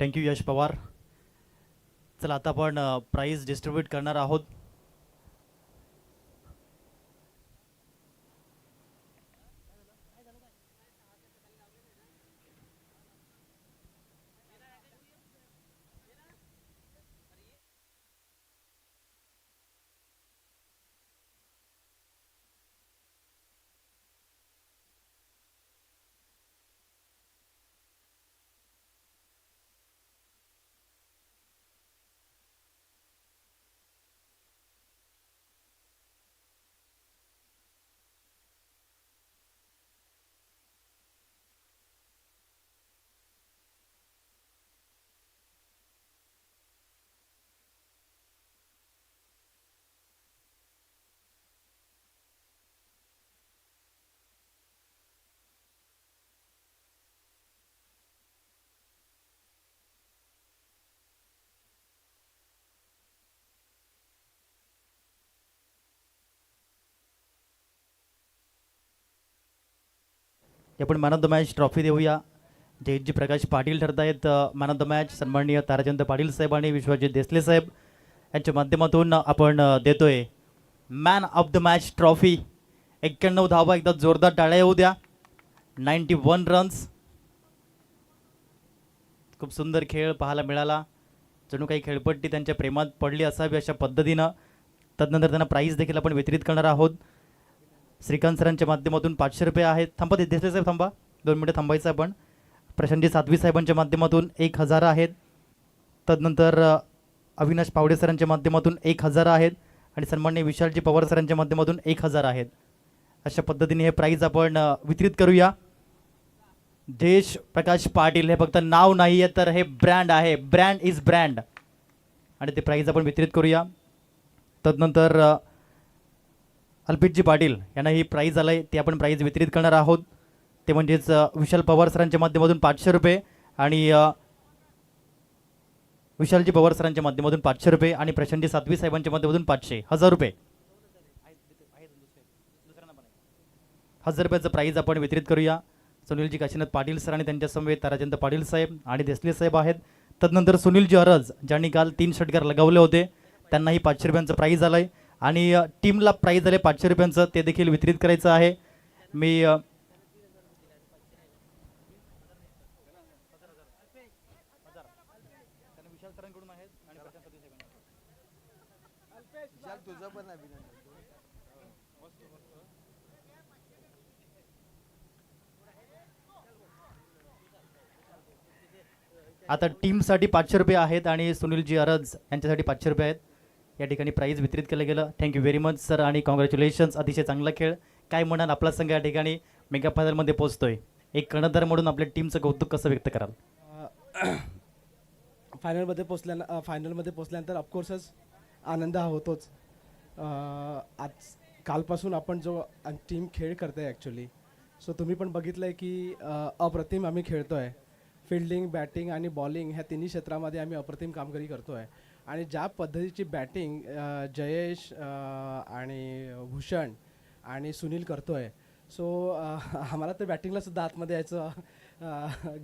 Thank you यश पवार. चला आता आपण प्राइज डिस्ट्रीब्यूट करणार आहोत. आपण man of the match trophy देऊया. जयजी प्रकाश पाटील ठरत आहेत मॅन ऑफ द मॅच. सन्माननीय ताराचंद पाटील साहेब आणि विश्वजित देसले साहेब यांच्या माध्यमातून आपण देतोय man of the match trophy. 91 धावा, एकदा जोरदार टाळ्या येऊ द्या. 91 रन्स. खूप सुंदर खेळ पाहायला मिळाला. जणू काही खेळपट्टी त्यांच्या प्रेमात पडली असावी अशा पद्धतीनं. तदनंतर त्यांना प्राईज देखील आपण वितरित करणार आहोत. श्रीकांत सरांच्या माध्यमातून 500 रुपये आहेत. थांबा देसले साहेब, थांबा 2 मिनिटं थांबायचं आपण. प्रशांतजी साध्वी साहेबांच्या माध्यमातून 1000 आहेत. तदनंतर अविनाश पावडे सरांच्या माध्यमातून 1000 आहेत आणि सन्माननीय विशालजी पवार सरांच्या माध्यमातून 1000 आहेत. अशा पद्धतीने हे प्राईज आपण वितरित करूया. देश प्रकाश पाटील हे फक्त नाव नाही आहे तर हे ब्रँड आहे. Brand is brand. आणि ते प्राईज आपण वितरित करूया. तदनंतर अल्पितजी पाटील यांना ही प्राईज आलं आहे, ते आपण प्राईज वितरित करणार आहोत. ते म्हणजेच विशाल पवार सरांच्या माध्यमातून 500 रुपये आणि विशालजी पवार सरांच्या माध्यमातून 500 रुपये आणि प्रशांतजी साध्वी साहेबांच्या माध्यमातून 500 1000 रुपये. 1000 रुपयाचं प्राईज आपण वितरित करूया. सुनीलजी काशीनाथ पाटील सर आणि त्यांच्या समवेत ताराचंद पाटील साहेब आणि देसले साहेब आहेत. तदनंतर सुनीलजी अरज ज्यांनी काल 3 षटकार लगावले होते त्यांनाही 500 रुपयांचं प्राईज आलं आहे आणि टीमला प्राईज आले 500 रुपयांचं, ते देखील वितरित करायचं आहे. मी आता टीमसाठी 500 रुपये आहेत आणि सुनीलजी अरज यांच्यासाठी 500 रुपये आहेत. या ठिकाणी प्राईज वितरित केलं गेलं. थँक्यू व्हेरी मच सर आणि कॉंग्रॅच्युलेशन्स. अतिशय चांगला खेळ. काय म्हणाल, आपला संघ या ठिकाणी मेगा फायनलमध्ये पोहोचतोय. एक कर्णधार म्हणून आपल्या टीमचं कौतुक कसं व्यक्त कराल? फायनलमध्ये पोचल्यानंतर ऑफकोर्सच आनंद हा होतोच. आज कालपासून आपण जो टीम खेळ करते आहे ॲक्च्युली, सो तुम्ही पण बघितलं आहे की अप्रतिम आम्ही खेळतो आहे. फिल्डिंग, बॅटिंग आणि बॉलिंग ह्या तिन्ही क्षेत्रामध्ये आम्ही अप्रतिम कामगिरी करतो आहे. आणि ज्या पद्धतीची बॅटिंग जयेश आणि भूषण आणि सुनील करतो आहे, सो आम्हाला तर बॅटिंगलासुद्धा आतमध्ये यायचं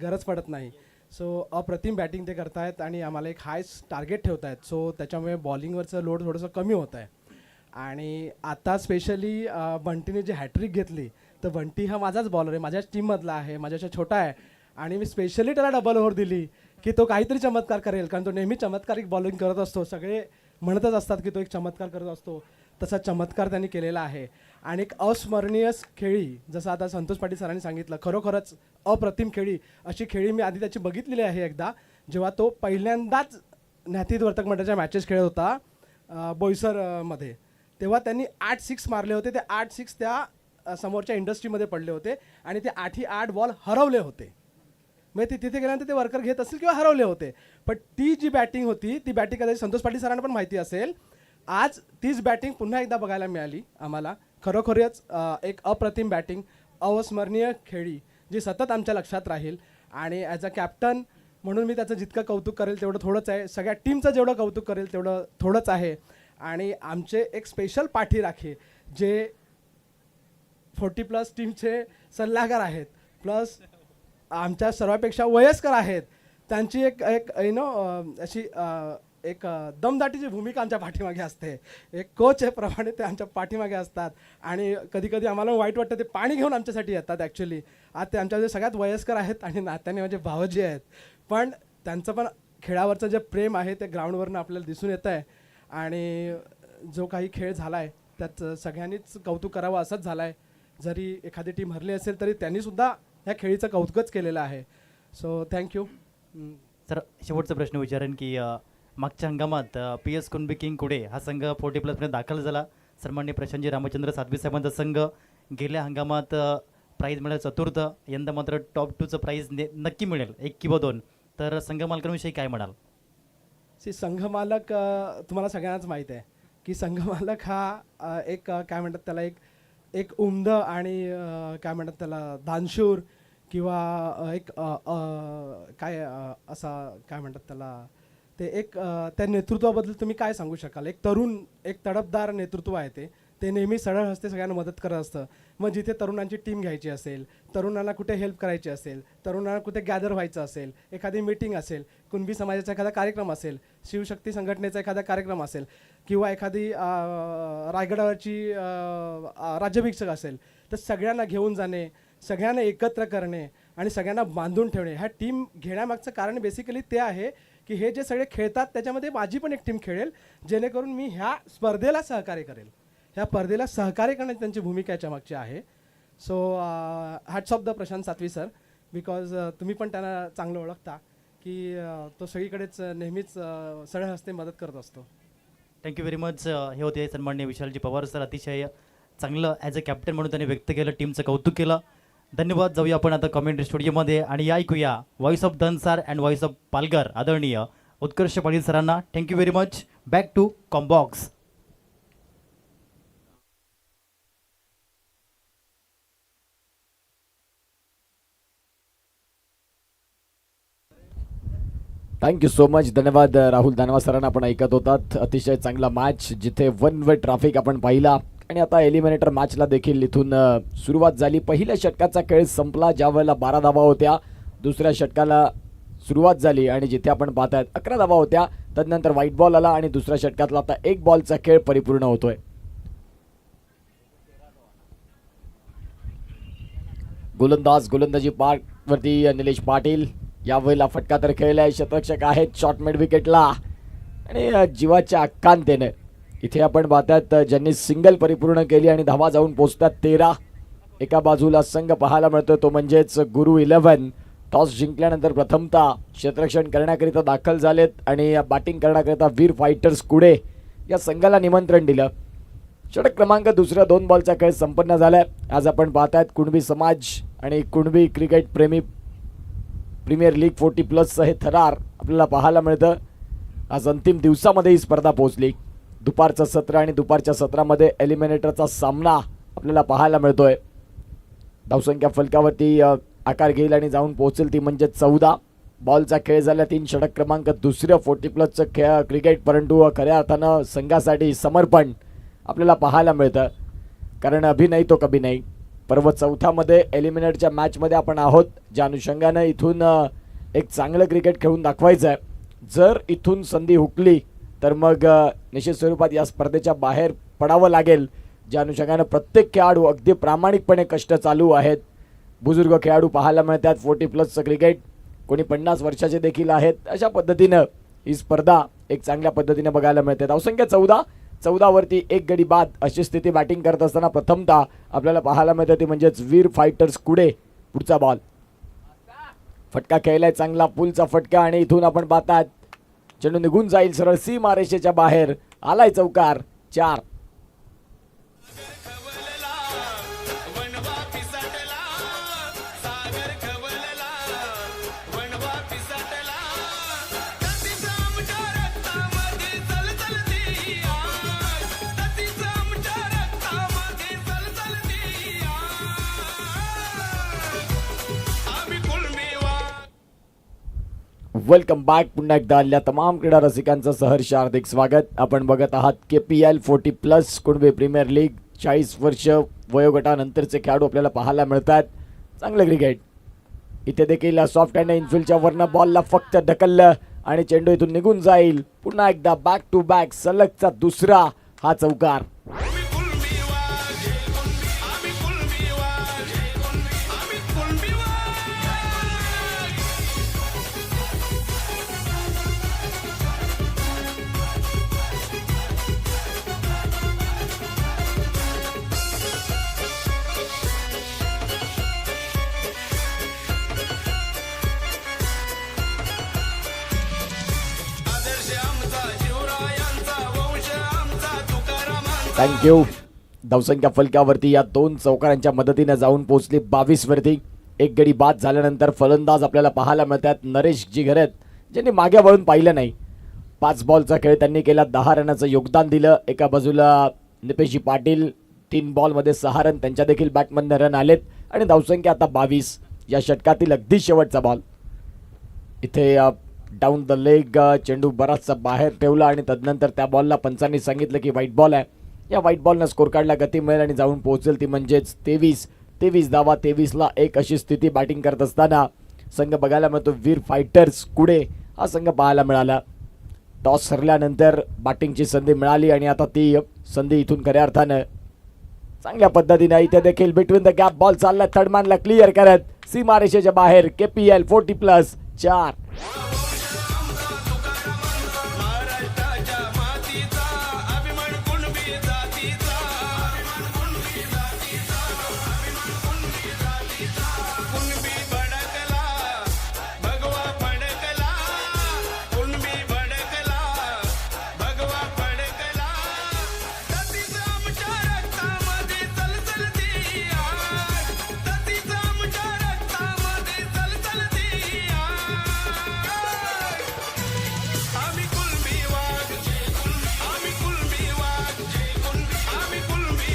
गरज पडत नाही. सो अप्रतिम बॅटिंग ते करत आहेत आणि आम्हाला एक हाय टार्गेट ठेवत आहेत. सो त्याच्यामुळे बॉलिंगवरचं लोड थोडंसं कमी होत आहे. आणि आता स्पेशली बंटीने जी हॅट्रिक घेतली, तर बंटी हा माझाच बॉलर आहे, माझ्याच टीममधला आहे, माझ्यापेक्षा छोटा आहे. आणि मी स्पेशली त्याला डबल ओव्हर दिली की तो काहीतरी चमत्कार करेल, कारण तो नेहमी चमत्कारिक बॉलिंग करत असतो. सगळे म्हणतच असतात की तो एक चमत्कार करत असतो. तसा चमत्कार त्यांनी केलेला आहे. आणि एक अस्मरणीय खेळी, जसं आता संतोष पाटील सरांनी सांगितलं, खरोखरच अप्रतिम खेळी. अशी खेळी मी आधी त्याची बघितलेली आहे एकदा, जेव्हा तो पहिल्यांदाच न्यातीत वर्तक मंडळाच्या मॅचेस खेळत होता बोईसरमध्ये. तेव्हा त्यांनी 8 6 मारले होते. ते 8 6 त्या समोरच्या इंडस्ट्रीमध्ये पडले होते आणि ते 8ही 8 बॉल हरवले होते. म्हणजे ते तिथे गेल्यानंतर ते वर्कर घेत असतील किंवा हरवले होते. पण ती जी बॅटिंग होती, ती बॅटिंग कदाचित संतोष पाटील सरांना पण माहिती असेल. आज तीच बॅटिंग पुन्हा एकदा बघायला मिळाली आम्हाला. खरोखरच एक अप्रतिम बॅटिंग, अविस्मरणीय खेळी जी सतत आमच्या लक्षात राहील. आणि ॲज अ कॅप्टन म्हणून मी त्याचं जितकं कौतुक करेल तेवढं थोडंच आहे. सगळ्या टीमचं जेवढं कौतुक करेल तेवढं थोडंच आहे. आणि आमचे एक स्पेशल पाठीराखे जे 40+ टीमचे सल्लागार आहेत, प्लस आमच्या सर्वापेक्षा वयस्कर आहेत, त्यांची एक एक यु नो अशी एक दमदाटीची भूमिका आमच्या पाठीमागे असते. एक कोच आहे प्रमाणे ते आमच्या पाठीमागे असतात आणि कधी कधी आम्हाला वाईट वाटतं ते पाणी घेऊन आमच्यासाठी येतात. ॲक्च्युली आज ते आमच्या सगळ्यात वयस्कर आहेत आणि नात्याने माझे भावजी आहेत, पण त्यांचं पण खेळावरचं जे प्रेम आहे ते ग्राउंडवरनं आपल्याला दिसून येतं आहे. आणि जो काही खेळ झाला आहे त्यात सगळ्यांनीच कौतुक करावं असंच झालं आहे. जरी एखादी टीम हरली असेल तरी त्यांनीसुद्धा ह्या खेळीचं कौतुकच केलेलं आहे. So thank you. सर, शेवटचा प्रश्न विचारेन की मागच्या हंगामात PS कुणबी किंग कुडे हा संघ 40+ दाखल झाला. सन्माननीय प्रशांतजी रामचंद्र सातवी साहेबांचा संघ गेल्या हंगामात प्राईज मिळेल चतुर्थ, यंदा मात्र टॉप 2चं प्राईज नक्की मिळेल 1 किंवा 2. तर संघ मालकांविषयी काय म्हणाल? संघमालक तुम्हाला सगळ्यांनाच माहीत आहे की संघमालक हा एक काय म्हणतात त्याला एक उमद आणि काय म्हणतात त्याला दानशूर किंवा एक काय असा काय म्हणतात त्याला ते एक त्या नेतृत्वाबद्दल तुम्ही काय सांगू शकाल? एक तरुण, एक तडफदार नेतृत्व आहे ते नेहमी सरळ हस्ते सगळ्यांना मदत करत असतं. मग जिथे तरुणांची टीम घ्यायची असेल, तरुणांना कुठे हेल्प करायची असेल, तरुणांना कुठे गॅदर व्हायचं असेल, एखादी मीटिंग असेल, कुणबी समाजाचा एखादा कार्यक्रम असेल, शिवशक्ती संघटनेचा एखादा कार्यक्रम असेल किंवा एखादी रायगडावरची राज्याभिषेक असेल, तर सगळ्यांना घेऊन जाणे, सगळ्यांना एकत्र करणे आणि सगळ्यांना बांधून ठेवणे. ह्या टीम घेण्यामागचं कारण बेसिकली ते आहे की हे जे सगळे खेळतात त्याच्यामध्ये माझी पण एक टीम खेळेल, जेणेकरून मी ह्या स्पर्धेला सहकार्य करेल. ह्या स्पर्धेला सहकार्य करण्याची त्यांची भूमिका याच्या मागची आहे. So hats off the Prashant सातवी सर, बिकॉज तुम्ही पण त्यांना चांगलं ओळखता की तो सगळीकडेच नेहमीच सरळ हस्ते मदत करत असतो. Thank you very much. हे होते सन्माननीय विशालजी पवार सर. अतिशय चांगलं ॲज अ कॅप्टन म्हणून त्यांनी व्यक्त केलं, टीमचं कौतुक केलं. धन्यवाद. जाऊया आपण आता कॉमेंट्री स्टुडिओमध्ये आणि ऐकूया voice of Dhansar and voice of Palghar आदरणीय उत्कर्ष पाटील सरांना. Thank you very much. Back to combox. Thank you so much. धन्यवाद राहुल दानवा सरांना. आपण ऐकत होतात अतिशय चांगला मॅच जिथे वन वे ट्रॅफिक आपण पाहिला आणि आता एलिमिनेटर मॅचला देखील इथून सुरुवात झाली. पहिल्या षटकाचा खेळ संपला ज्या वेळेला 12 धावा होत्या. दुसऱ्या षटकाला सुरुवात झाली आणि जिथे आपण पाहतायत 11 धावा होत्या. तदनंतर व्हाईट बॉल आला आणि दुसऱ्या षटकातला आता 1 बॉलचा खेळ परिपूर्ण होतोय. गोलंदाजी पार्कवरती निलेश पाटील. यावेळेला फटका तर खेळलाय. शतरक्षक आहेत शॉर्ट मिड विकेटला आणि जीवाच्या अक्कांतेने इथे आपण पाहतात ज्यांनी सिंगल परिपूर्ण केली आणि धावा जाऊन पोहोचतात 13. एका बाजूला संघ पाहायला मिळतो तो म्हणजेच गुरु 11. टॉस जिंकल्यानंतर प्रथमतः क्षेत्ररक्षण करण्याकरिता दाखल झालेत आणि बॅटिंग करण्याकरिता वीर फायटर्स कुडे या संघाला निमंत्रण दिलं. षटक क्रमांक दुसऱ्या 2 बॉलचा खेळ संपन्न झालाय. आज आपण पाहतायत कुणबी समाज आणि कुणबी क्रिकेट प्रेमी प्रीमियर लीग 40+ हे थरार आपल्याला पाहायला मिळतं. आज अंतिम दिवसामध्ये ही स्पर्धा पोहोचली. दुपारचं सत्र आणि दुपारच्या सत्रामध्ये एलिमिनेटरचा सामना आपल्याला पाहायला मिळतोय. धावसंख्या फलकावरती आकार घेईल आणि जाऊन पोहोचेल ती म्हणजे 14. बॉलचा खेळ झाला 3. षटक क्रमांक दुसरं 40+ खेळ क्रिकेट, परंतु खऱ्या अर्थानं संघासाठी समर्पण आपल्याला पाहायला मिळतं. कारण अभी नाही तो कभी नाही. पर्व 4मध्ये एलिमिनेटच्या मॅचमध्ये आपण आहोत, ज्या अनुषंगानं इथून एक चांगलं क्रिकेट खेळून दाखवायचं आहे. जर इथून संधी हुकली तर मग निश्चित स्वरूपात या स्पर्धेच्या बाहेर पडावं लागेल. ज्या अनुषंगानं प्रत्येक खेळाडू अगदी प्रामाणिकपणे कष्ट चालू आहेत. बुजुर्ग खेळाडू पाहायला मिळतात. 40+ क्रिकेट, कोणी 50 वर्षाचे देखील आहेत. अशा पद्धतीनं ही स्पर्धा एक चांगल्या पद्धतीने बघायला मिळते. धावसंख्या 14वरती 1 गडी बाद अशी स्थिती बॅटिंग करत असताना प्रथमतः आपल्याला पाहायला मिळते ती म्हणजेच वीर फायटर्स कुडे. पुढचा बॉल फटका खेळलाय चांगला पुलचा फटका आणि इथून आपण पाहतात चेंडू निघून जाईल सरळ सीमा रेषेच्या बाहेर. आलाय चौकार. 4. Welcome back. पुन्हा एकदा आलेल्या तमाम क्रीडा रसिकांचं सहर्ष हार्दिक स्वागत. आपण बघत आहात KPL 40+ कुणबी प्रीमियर लीग. 40 वर्ष वयोगटानंतरचे खेळाडू आपल्याला पाहायला मिळतात. चांगलं क्रिकेट इथे देखील सॉफ्ट हँड इनफिल्डच्या वरनं बॉलला फक्त ढकललं आणि चेंडू इथून निघून जाईल. पुन्हा एकदा बॅक टू बॅक सलगचा दुसरा हा चौकार. थँक्यू. धावसंख्या फलकावरती या दोन चौकारांच्या मदतीने जाऊन पोहोचली 22 वरती. एक गडी बाद झाल्यानंतर फलंदाज आपल्याला पाहायला मिळतात नरेश जिघरत, ज्यांनी मागे वळून पाहिलं नाही. 5 बॉलचा खेळ त्यांनी केला, 10 रनाचं योगदान दिलं. एका बाजूला निपेशजी पाटील 3 बॉलमध्ये 6 रन, त्यांच्या देखील बॅटमधनं रन आलेत आणि धावसंख्या आता 22. या षटकातील अगदी शेवटचा बॉल. इथे डाऊन द लेग चेंडू बराचसा बाहेर ठेवला आणि तदनंतर त्या बॉलला पंचांनी सांगितलं की व्हाईट बॉल आहे. या व्हाईट बॉलनं स्कोर कार्डला गती मिळेल आणि जाऊन पोहोचेल ती म्हणजेच 23 धावा. 23ला 1 अशी स्थिती बॅटिंग करत असताना संघ बघायला मिळतो वीर फायटर्स कुडे हा संघ पाहायला मिळाला. टॉस हरल्यानंतर बॅटिंगची संधी मिळाली आणि आता ती संधी इथून खऱ्या अर्थानं चांगल्या पद्धतीने इथे देखील बिटवीन द गॅप बॉल चालला, थर्डमॅनला क्लिअर करत सीमारेषेच्या बाहेर. KPL 40+ 4.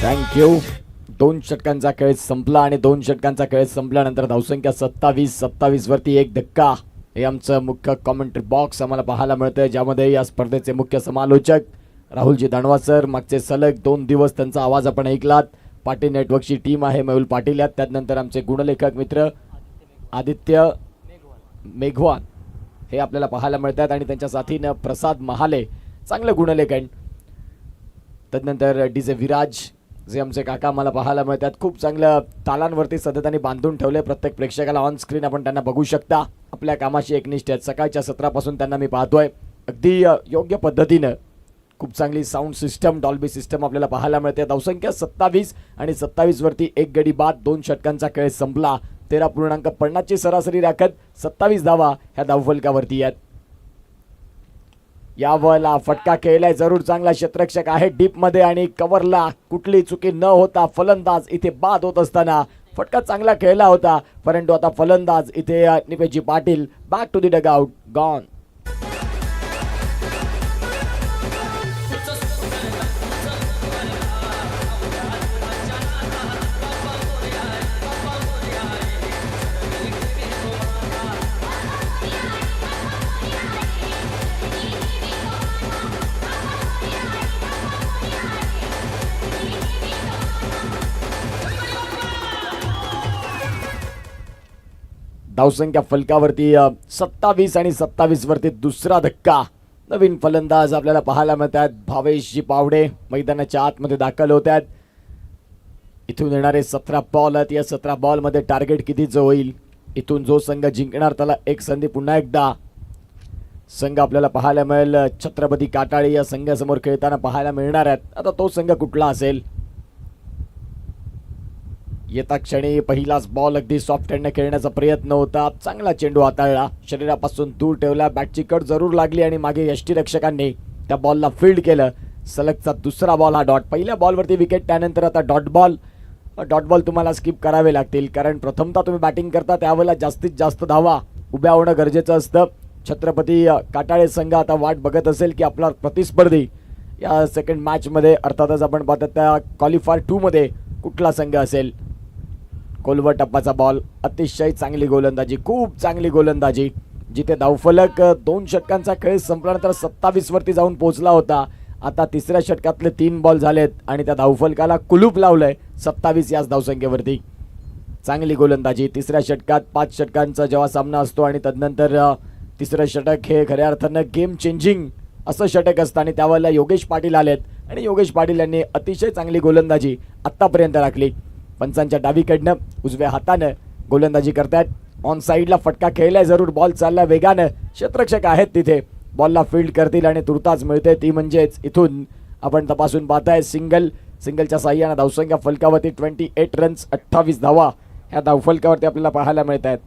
थँक्यू. 2 षटकांचा खेळ संपला आणि 2 षटकांचा खेळ संपल्यानंतर धावसंख्या 27 वरती एक धक्का. हे आमचं मुख्य कॉमेंट्री बॉक्स आम्हाला पाहायला मिळतंय, ज्यामध्ये या स्पर्धेचे मुख्य समालोचक राहुलजी दानवा सर. मागचे सलग 2 दिवस त्यांचा आवाज आपण ऐकलात. पाटील नेटवर्कची टीम आहे, मेहुल पाटील यात, त्यानंतर आमचे गुणलेखक मित्र आदित्य मेघवान हे आपल्याला पाहायला मिळतात आणि त्यांच्या साथीनं प्रसाद महाले चांगलं गुणलेखन. तदनंतर DJ विराज जे आमचे काका मला पाहायला मिळतात. खूप चांगलं तालांवरती सतत बांधून ठेवले प्रत्येक प्रेक्षकाला. ऑन स्क्रीन आपण त्यांना बघू शकता. आपल्या कामाशी एकनिष्ठ आहेत. सकाळच्या सत्रापासून त्यांना मी पाहतोय. अगदी योग्य पद्धतीनं खूप चांगली साऊंड सिस्टम, डॉल्बी सिस्टम आपल्याला पाहायला मिळते. धावसंख्या 27 आणि 27 वरती एक गडी बाद. 2 षटकांचा खेळ संपला. 13.50 ची सरासरी राखत 27 धावा ह्या धावफलकावरती आहेत. यावरला फटका खेळलाय जरूर, चांगला क्षेत्ररक्षक आहे डीप मध्ये आणि कव्हरला कुठली चुकी न होता फलंदाज इथे बाद होत असताना फटका चांगला खेळला होता, परंतु आता फलंदाज इथे Nipeshji Patil back to the dugout gone. धावसंख्या फलकावरती 27 आणि 27 वरती दुसरा धक्का. नवीन फलंदाज आपल्याला पाहायला मिळतात. भावेशजी पावडे मैदानाच्या आतमध्ये दाखल होत आहेत. इथून येणारे 17 बॉल आहेत. या 17 बॉलमध्ये टार्गेट कितीचं होईल, इथून जो संघ जिंकणार त्याला एक संधी पुन्हा एकदा संघ आपल्याला पाहायला मिळेल. छत्रपती काटाळे या संघासमोर खेळताना पाहायला मिळणार आहेत. आता तो संघ कुठला असेल. येता क्षणी पहिलाच बॉल अगदी सॉफ्ट हँडने खेळण्याचा प्रयत्न होता. चांगला चेंडू हाताळला, शरीरापासून दूर ठेवला, बॅटची कट जरूर लागली आणि मागे यष्टीरक्षकांनी त्या बॉलला फील्ड केलं. सलगचा दुसरा बॉल हा डॉट. पहिल्या बॉलवरती विकेट, त्यानंतर आता डॉट बॉल. डॉट बॉल तुम्हाला स्किप करावे लागतील, कारण प्रथमतः तुम्ही बॅटिंग करता त्यावेळेला जास्तीत जास्त धावा उभ्या होणं गरजेचं असतं. छत्रपती काटाळे संघ आता वाट बघत असेल की आपला प्रतिस्पर्धी या सेकंड मॅचमध्ये अर्थातच आपण पाहतात त्या क्वालिफायर 2 मध्ये कुठला संघ असेल. कोलवर टप्पाचा बॉल, अतिशय चांगली गोलंदाजी, खूप चांगली गोलंदाजी. जिथे धावफलक 2 षटकांचा खेळ संपल्यानंतर 27 वरती जाऊन पोहोचला होता, आता तिसऱ्या षटकातले 3 बॉल झालेत आणि त्या धावफलकाला कुलूप लावलंय 27 याच धावसंख्येवरती. चांगली गोलंदाजी. तिसऱ्या षटकात 5 षटकांचा जेव्हा सामना असतो आणि तदनंतर तिसरं षटक हे खऱ्या अर्थानं गेम चेंजिंग असं षटक असतं आणि त्यावेळेला योगेश पाटील आलेत आणि योगेश पाटील यांनी अतिशय चांगली गोलंदाजी आत्तापर्यंत राखली. पंचांच्या डावीकडनं उजव्या हातानं गोलंदाजी करतायत. ऑन साईडला फटका खेळलाय जरूर, बॉल चालला वेगानं, क्षेत्ररक्षक आहेत तिथे, बॉलला फील्ड करतील आणि तुर्तास मिळते ती म्हणजेच इथून आपण तपासून पाहताय सिंगलच्या साह्यानं धावसंख्या फलकावरती 28 रन्स 28 धावा ह्या धावफलकावरती आपल्याला पाहायला मिळत आहेत.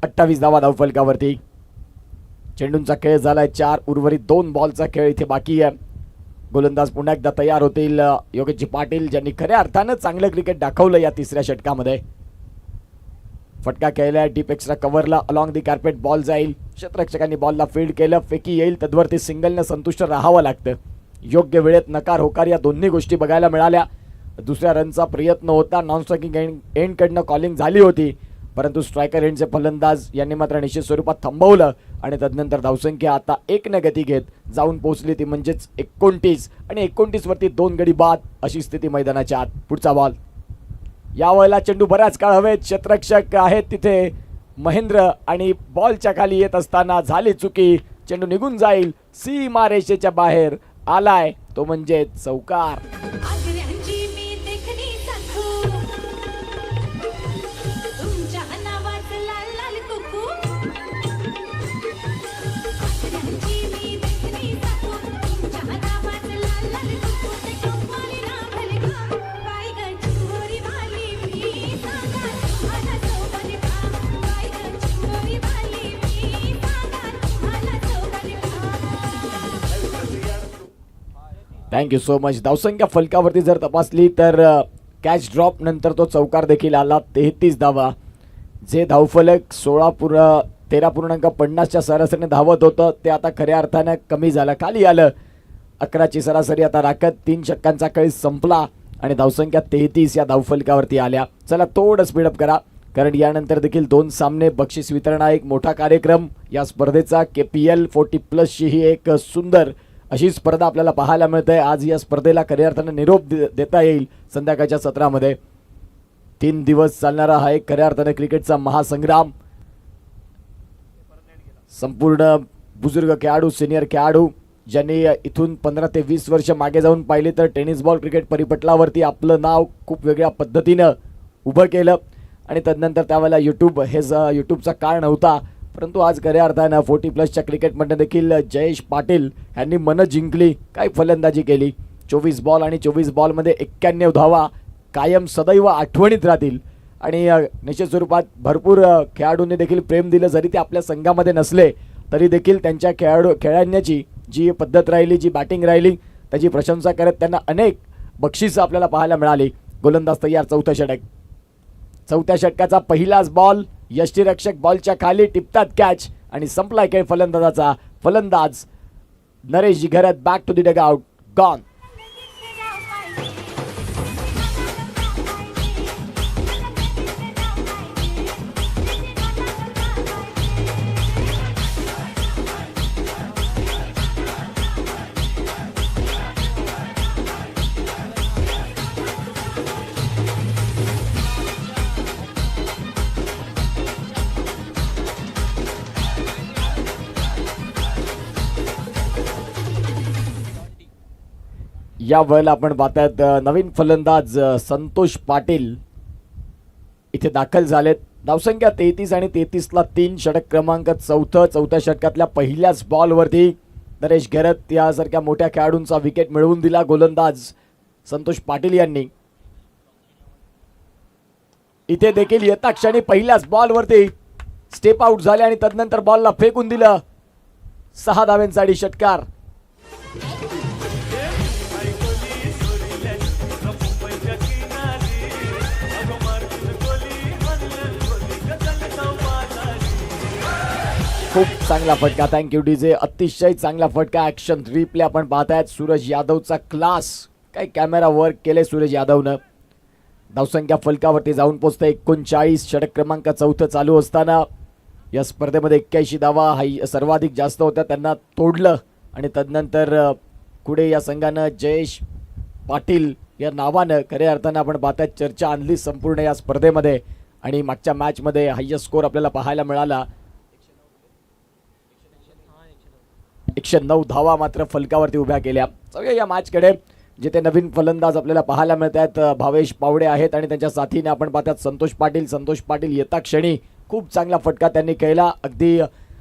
28 धावा धावफलकावरती. चेंडूंचा खेळ झालाय 4, उर्वरित 2 बॉलचा खेळ इथे बाकी आहे. गोलंदाज पुन्हा एकदा तयार होतील योगेशजी पाटील, ज्यांनी खऱ्या अर्थानं चांगलं क्रिकेट दाखवलं या तिसऱ्या षटकामध्ये. फटका खेळलाय डीप एक्स्ट्रा कव्हरला, अलॉंग दी कार्पेट बॉल जाईल. क्षेत्ररक्षकांनी बॉलला फील्ड केलं, फेकी येईल, तद्वरती सिंगलनं संतुष्ट राहावं लागतं. योग्य वेळेत नकार होकार या दोन्ही गोष्टी बघायला मिळाल्या. दुसऱ्या रनचा प्रयत्न होता, नॉन स्ट्रायकिंग एंडकडनं कॉलिंग झाली होती, परंतु स्ट्रायकर एंडचे फलंदाज यांनी मात्र निश्चित स्वरूपात थांबवलं आणि तदनंतर धावसंख्या आता 1 ने गती घेत जाऊन पोहोचली ती म्हणजेच 29 आणि 29 वरती 2 गडी बाद अशी स्थिती मैदानाच्या आत. पुढचा बॉल. यावेळेला चेंडू बऱ्याच काळ हवेत, क्षेत्ररक्षक आहेत तिथे महेंद्र आणि बॉलच्या खाली येत असताना झाली चुकी, चेंडू निघून जाईल, सीमा रेषेच्या बाहेर आलाय तो म्हणजे चौकार. Thank you so much. धावसंख्या फलकावरती जर तपासली तर कॅच ड्रॉप नंतर तो चौकार देखील आला. 33 धावा, जे धावफलक 13.50च्या सरासरीने धावत होतं ते आता खऱ्या अर्थानं कमी झालं, खाली आलं. 11ची सरासरी आता राखत 3 षटकांचा खेळ संपला आणि धावसंख्या 33 या धावफलकावरती आल्या. चला थोडं स्पीडअप करा, कारण यानंतर देखील 2 सामने, बक्षीस वितरण हा एक मोठा कार्यक्रम या स्पर्धेचा. KPL 40+ ही एक सुंदर अशी स्पर्धा आपल्याला पाहायला मिळते. आज या स्पर्धेला खऱ्या अर्थानं निरोप देता येईल संध्याकाळच्या सत्रामध्ये. 3 दिवस चालणारा हा एक खऱ्या अर्थानं क्रिकेटचा महासंग्राम. संपूर्ण बुजुर्ग खेळाडू, सिनियर खेळाडू ज्यांनी इथून 15 ते 20 वर्ष मागे जाऊन पाहिले तर टेनिस बॉल क्रिकेट परिपटलावरती आपलं नाव खूप वेगळ्या पद्धतीनं उभं केलं आणि तदनंतर त्यावेळेला यूट्यूबचा काळ नव्हता, परंतु आज खऱ्या अर्थानं 40+ क्रिकेटमध्ये देखील जयेश पाटील यांनी मनं जिंकली. काय फलंदाजी केली, 24 बॉल आणि 24 बॉलमध्ये 91 धावा कायम सदैव आठवणीत राहतील. आणि निश्चित स्वरूपात भरपूर खेळाडूंनी देखील प्रेम दिलं, जरी ते आपल्या संघामध्ये नसले तरी देखील त्यांच्या खेळण्याची जी पद्धत राहिली, जी बॅटिंग राहिली, त्याची प्रशंसा करत त्यांना अनेक बक्षिसं आपल्याला पाहायला मिळाली. गोलंदाज तयार. चौथं षटक. चौथ्या षटकाचा पहिलाच बॉल, यष्टीरक्षक बॉलच्या खाली टिपतात कॅच आणि संपलाय खेळ फलंदाजाचा. फलंदाज Nareshji Gharat, back to the dugout, gone. या वेळेला आपण पाहतात नवीन फलंदाज संतोष पाटील इथे दाखल झालेत. धावसंख्या 33 आणि 33ला 3, षटक क्रमांक 4. चौथ्या षटकातल्या पहिल्याच बॉलवरती नरेश घरत यासारख्या मोठ्या खेळाडूंचा विकेट मिळवून दिला गोलंदाज संतोष पाटील यांनी. इथे देखील येता क्षणी पहिल्याच बॉलवरती स्टेप आउट झाले आणि तदनंतर बॉलला फेकून दिलं. 6 धावांसाठी षटकार. खूप चांगला फटका. Thank you DJ. अतिशय चांगला फटका. ॲक्शन रिप्ले आपण पाहतायत. सूरज यादवचा क्लास. काय कॅमेरा वर्क केले सूरज यादवनं. धावसंख्या फलकावरती जाऊन पोचते 39. षटक क्रमांक 4 चालू असताना या स्पर्धेमध्ये 81 धावा हा सर्वाधिक जास्त होत्या, त्यांना तोडलं आणि तदनंतर पुढे या संघानं जयेश पाटील या नावानं खऱ्या अर्थानं आपण पाहताय चर्चा आणली संपूर्ण या स्पर्धेमध्ये आणि मागच्या मॅचमध्ये हायेस्ट स्कोर आपल्याला पाहायला मिळाला. 109 धावा मात्र फलकावरती उभ्या केल्या. सगळ्या या मॅचकडे जिथे नवीन फलंदाज आपल्याला पाहायला मिळत आहेत. भावेश पावडे आहेत आणि त्यांच्या साथीने आपण पाहतात संतोष पाटील येता क्षणी खूप चांगला फटका त्यांनी केला. अगदी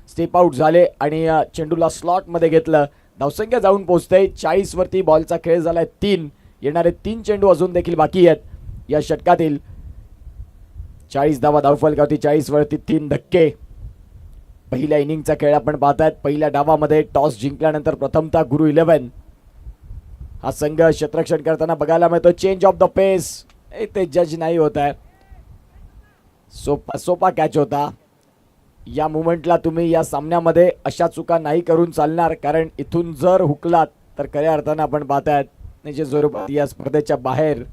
स्टेप आउट झाले आणि चेंडूला स्लॉटमध्ये घेतलं. धावसंख्या जाऊन पोहोचते 40 वरती. बॉलचा खेळ झालाय 3. येणारे 3 चेंडू अजून देखील बाकी आहेत या षटकातील. 40 धावा धावफलकावरती, 40 वरती 3 धक्के. पहिल्या इनिंगचा खेळ आपण पाहतायत. पहिल्या डावामध्ये टॉस जिंकल्यानंतर प्रथमतः गुरु 11 हा संघ क्षेत्ररक्षण करताना बघायला मिळतो. चेंज ऑफ द पेस ते जज नाही होत आहे. सोपा कॅच होता. या मुवमेंटला तुम्ही या सामन्यामध्ये अशा चुका नाही करून चालणार, कारण इथून जर हुकलात तर खऱ्या अर्थानं आपण पाहतायत निश्चित स्वरूपात या स्पर्धेच्या बाहेर.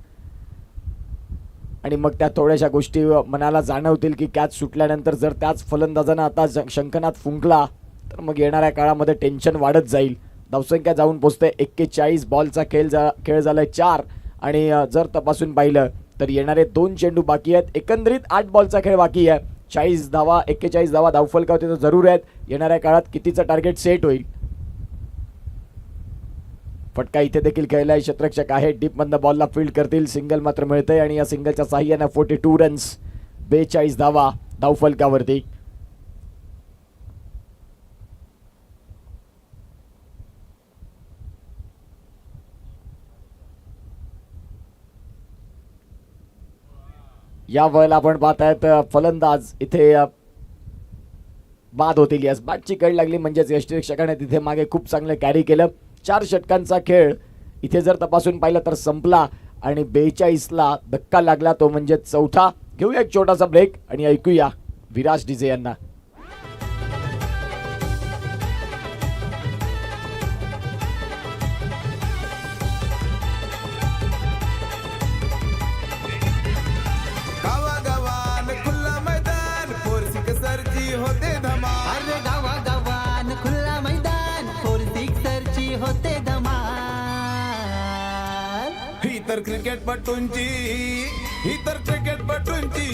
आणि मग त्या थोड्याशा गोष्टी मनाला जाणवतील की कॅच सुटल्यानंतर जर त्याच फलंदाजांना आता शंखनाद फुंकला तर मग येणाऱ्या काळामध्ये टेन्शन वाढत जाईल. धावसंख्या जाऊन पोचते 41. बॉलचा खेळ झालाय 4 आणि जर तपासून पाहिलं तर येणारे 2 चेंडू बाकी आहेत. एकंदरीत 8 बॉलचा खेळ बाकी आहे. 40 धावा 41 धावा धावफलकावरती तर जरूर आहेत. येणाऱ्या काळात कितीचं टार्गेट सेट होईल. फटका इथे देखील खेळलाय. क्षेत्ररक्षक आहे. डीपमधनं बॉलला फील्ड करतील. सिंगल मात्र मिळतंय आणि या सिंगलच्या साह्याने 42 रन्स 42 धावा धावफलकावरती. या वेळेला आपण पाहतायत फलंदाज इथे बाद होतील. यास बॅटची कळ लागली म्हणजेच यष्टिरक्षकाने तिथे मागे खूप चांगलं कॅरी केलं. 4 षटकांचा खेळ इथे जर तपासून पाहिलं तर संपला आणि 42ला धक्का लागला तो म्हणजे चौथा. घेऊया एक छोटासा ब्रेक आणि ऐकूया विराज डीजे यांना. होते धमाल. अरे गावागावान खुल्ला मैदान 4 सिक्सरची होते धमाल. ही तर क्रिकेटपटूंची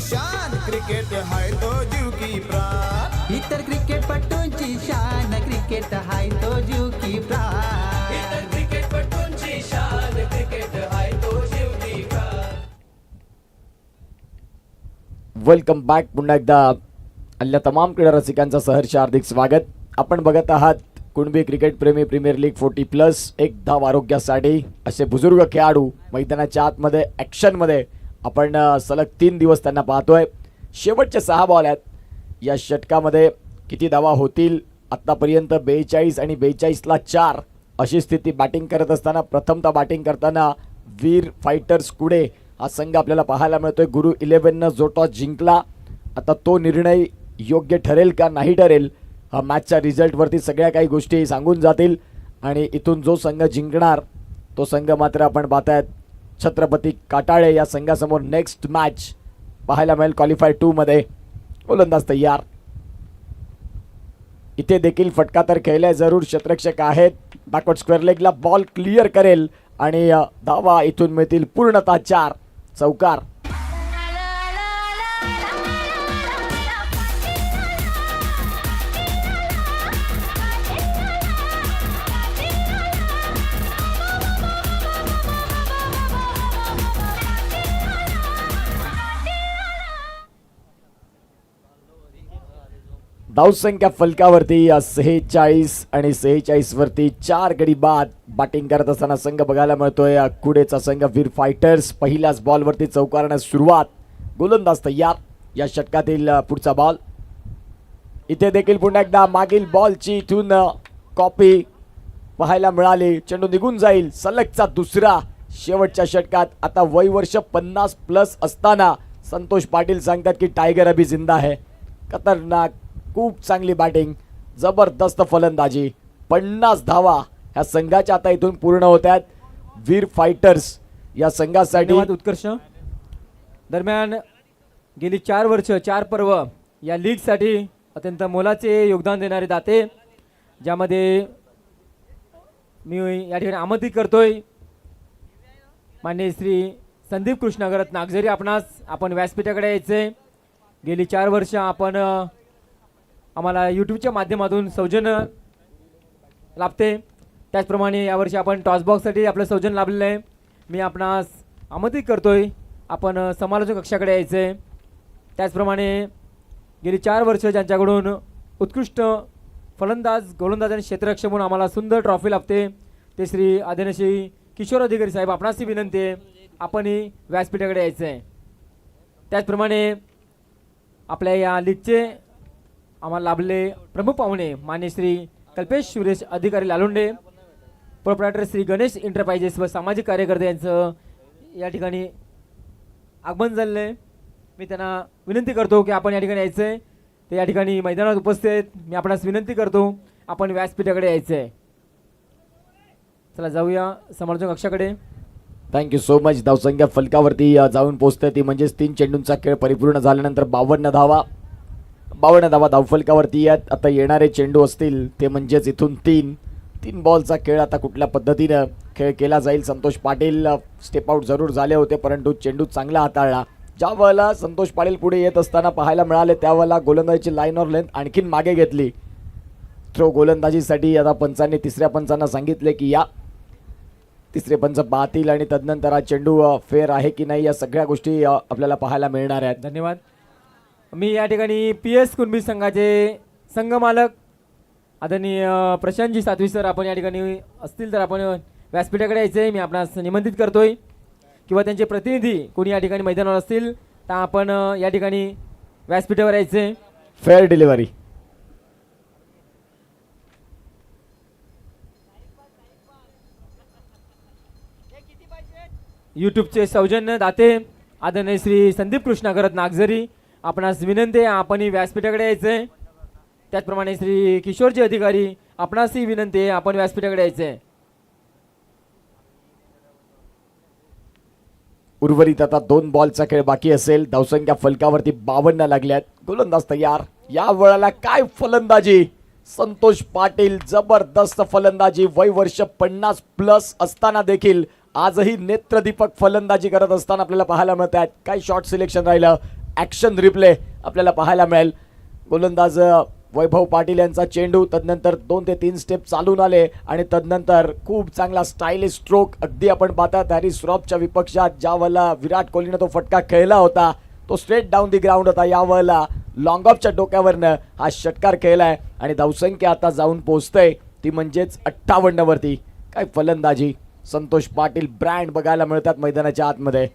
शान. क्रिकेट हाय तो जीव की प्राण. ही तर क्रिकेटपटूंची शान. क्रिकेट हाय तो जीव की प्राण. ही तर क्रिकेटपटूंची शान. क्रिकेट हाय तो जीव की प्राण. Welcome back. पुन्हा एकदा अल्ल्या तमाम क्रीडा रसिकांचं सहर्ष हार्दिक स्वागत. आपण बघत आहात कुणबी क्रिकेट प्रेमी प्रीमियर लीग 40+. एक धाव आरोग्यासाठी असे बुजुर्ग खेळाडू मैदानाच्या आतमध्ये ॲक्शनमध्ये आपण सलग 3 दिवस त्यांना पाहतोय. शेवटचे 6 बॉल आहेत या षटकामध्ये. किती धावा होतील आत्तापर्यंत? 42 आणि 42ला 4 अशी स्थिती. बॅटिंग करत असताना प्रथमतः बॅटिंग करताना वीर फायटर्स कुडे हा संघ आपल्याला पाहायला मिळतोय. गुरु 11नं जो टॉस जिंकला. आता तो निर्णय योग्य ठरेल का नाही ठरेल हा मॅचच्या रिझल्टवरती सगळ्या काही गोष्टी सांगून जातील. आणि इथून जो संघ जिंकणार तो संघ मात्र आपण पाहतायत छत्रपती काटाळे या संघासमोर नेक्स्ट मॅच पाहायला मिळेल क्वालिफाय 2 मध्ये. गोलंदाज तयार. इथे देखील फटका तर खेळलाय जरूर. क्षेत्ररक्षक आहेत. बॅकवर्ड स्क्वेअर लेगला बॉल क्लिअर करेल आणि धावा इथून मिळतील पूर्णतः 4. चौकार. धावसंख्या फलकावरती 46 आणि 46 वरती 4 गडी बाद. बॅटिंग करत असताना संघ बघायला मिळतोय कुडेचा संघ वीर फायटर्स. पहिल्याच बॉलवरती चौकाराने सुरुवात. गोलंदाज तयार. या षटकातील पुढचा बॉल. इथे देखील पुन्हा एकदा मागील बॉलची इथून कॉपी पाहायला मिळाली. चेंडू निघून जाईल. सलगचा दुसरा शेवटच्या षटकात. आता वय वर्ष 50+ असताना संतोष पाटील सांगतात की टायगर अभी जिंदा है. खतरनाक खूप चांगली बॅटिंग. जबरदस्त फलंदाजी. 50 धावा ह्या संघाच्या आता इथून पूर्ण होत आहेत. वीर फायटर्स या संघासाठी उत्कर्ष दरम्यान गेली 4 वर्ष 4 पर्व या लीगसाठी अत्यंत मोलाचे योगदान देणारे दाते, ज्यामध्ये मी या ठिकाणी आमंत्रित करतोय माननीय श्री संदीप कृष्णागरत नागझरी आपण व्यासपीठाकडे यायचे. गेली 4 वर्ष आपण आम्हाला यूट्यूबच्या माध्यमातून सौजन्य लाभते. त्याचप्रमाणे यावर्षी आपण टॉसबॉक्ससाठी आपलं सौजन्य लाभलेलं आहे. मी आपणास आमंत्रित करतोय आपण समालोचक कक्षाकडे यायचे. त्याचप्रमाणे गेली 4 वर्ष ज्यांच्याकडून उत्कृष्ट फलंदाज गोलंदाज आणि क्षेत्ररक्षक म्हणून आम्हाला सुंदर ट्रॉफी लाभते ते श्री आदरणीय श्री किशोर अधिकारी साहेब, आपणासही विनंती आहे आपणही व्यासपीठाकडे यायचं आहे. त्याचप्रमाणे आपल्या या लीगचे आम्हाला लाभले प्रमुख पाहुणे मान्य श्री कल्पेश सुरेश अधिकारी लालोंडे, प्रोप्रायटर श्री गणेश एंटरप्राइजेस व सामाजिक कार्यकर्ते यांचं या ठिकाणी आगमन झालेलं आहे. मी त्यांना विनंती करतो की आपण या ठिकाणी यायचं आहे. ते या ठिकाणी मैदानात उपस्थित आहेत. मी आपणास विनंती करतो आपण व्यासपीठाकडे यायचं आहे. चला जाऊया समालोचक कक्षाकडे. Thank you so much. धावसंख्या फलकावरती जाऊन पोहोचते ती म्हणजेच 3 चेंडूंचा खेळ परिपूर्ण झाल्यानंतर 52 धावा धावफलकावरती आहेत. आता येणारे चेंडू असतील ते म्हणजेच इथून 3 बॉलचा खेळ. आता कुठल्या पद्धतीनं खेळ केला जाईल. संतोष पाटील स्टेप आउट जरूर झाले होते परंतु चेंडू चांगला हाताळला. ज्या वेळेला संतोष पाटील पुढे येत असताना पाहायला मिळाले त्यावेळेला गोलंदाजीची लाईन ऑर लेंथ आणखीन मागे घेतली. थ्रो गोलंदाजीसाठी आता पंचांनी 3ऱ्या पंचांना सांगितले की या 3रे पंच पाहतील आणि तदनंतर हा चेंडू फेअर आहे की नाही या सगळ्या गोष्टी आपल्याला पाहायला मिळणार आहेत. धन्यवाद. मी या ठिकाणी PS कुणबी संघाचे संघमालक आदरणीय प्रशांतजी सातवी सर आपण या ठिकाणी असतील तर आपण व्यासपीठाकडे यायचे. मी आपणास निमंत्रित करतोय किंवा त्यांचे प्रतिनिधी कोणी या ठिकाणी मैदानावर असतील तर आपण या ठिकाणी व्यासपीठावर यायचे. Fair delivery. यूट्यूबचे सौजन्य दाते आदरणीय श्री संदीप कृष्णागरत नागझरी आपणास विनंती आहे आपणही व्यासपीठाकडे यायचे. त्याचप्रमाणे श्री किशोरजी अधिकारी आपणासही विनंती आहे आपण व्यासपीठाकडे यायचे. उर्वरित आता 2 बॉलचा खेळ बाकी असेल. धावसंख्या फलकावरती 52 लागल्यात. गोलंदाज तयार. या वेळेला काय फलंदाजी. संतोष पाटील जबरदस्त फलंदाजी. वय वर्ष 50+ असताना देखील आजही नेत्रदीपक फलंदाजी करत असताना आपल्याला पाहायला मिळत आहेत. काय शॉट सिलेक्शन राहिलं. ॲक्शन रिप्ले आपल्याला पाहायला मिळेल. गोलंदाज वैभव पाटील यांचा चेंडू तदनंतर 2 ते 3 स्टेप चालून आले आणि तदनंतर खूप चांगला स्टायलिश स्ट्रोक. अगदी आपण पाहतात हॅरी श्रॉफच्या विपक्षात ज्या वेळेला विराट कोहलीनं तो फटका खेळला होता तो स्ट्रेट डाऊन दी ग्राउंड होता. या वेळेला लॉंग ऑफच्या डोक्यावरनं हा षटकार खेळलाय आणि धावसंख्या आता जाऊन पोहोचतंय ती म्हणजेच 58 वरती. काय फलंदाजी. संतोष पाटील ब्रँड बघायला मिळतात मैदानाच्या आतमध्ये.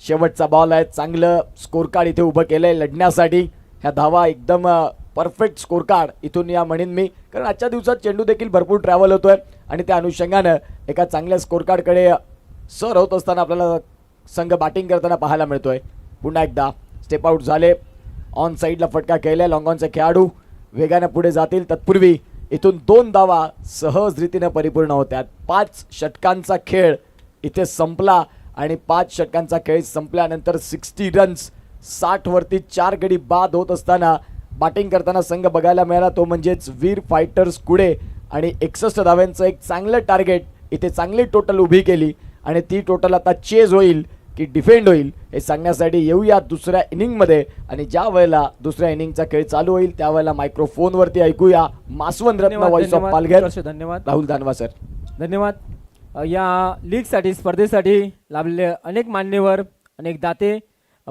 शेवटचा बॉल आहे. चांगलं स्कोर कार्ड इथे उभं केलंय लढण्यासाठी. ह्या धावा एकदम परफेक्ट स्कोर कार्ड इथून या म्हणेन मी, कारण आजच्या दिवसात चेंडू देखील भरपूर ट्रॅव्हल होतोय आणि त्या अनुषंगानं एका चांगल्या स्कोर कार्डकडे सर होत असताना आपल्याला संघ बॅटिंग करताना पाहायला मिळतोय. पुन्हा एकदा स्टेप आउट झाले. ऑन साईडला फटका खेळलाय. लॉंग ऑनचे खेळाडू वेगाने पुढे जातील. तत्पूर्वी इथून 2 धावा सहज रीतीने परिपूर्ण होत्यात. 5 षटकांचा खेळ इथे संपला आणि 5 षटकांचा खेळ संपल्यानंतर 60 रन्स 60 वरती 4 गडी बाद होत असताना बॅटिंग करताना संघ बघायला मिळाला तो म्हणजेच वीर फायटर्स कुडे आणि 61 धाव्यांचं एक चांगलं टार्गेट इथे चांगली टोटल उभी केली आणि ती टोटल आता चेज होईल की डिफेंड होईल हे सांगण्यासाठी येऊया दुसऱ्या इनिंगमध्ये. आणि ज्या वेळेला दुसऱ्या इनिंगचा खेळ चालू होईल त्यावेळेला मायक्रोफोनवरती ऐकूया मासवंत रत्न व्हॉइस ऑफ पालघर धन्यवाद राहुल दानवा सर. धन्यवाद. या लीगसाठी स्पर्धेसाठी लाभलेले अनेक मान्यवर अनेक दाते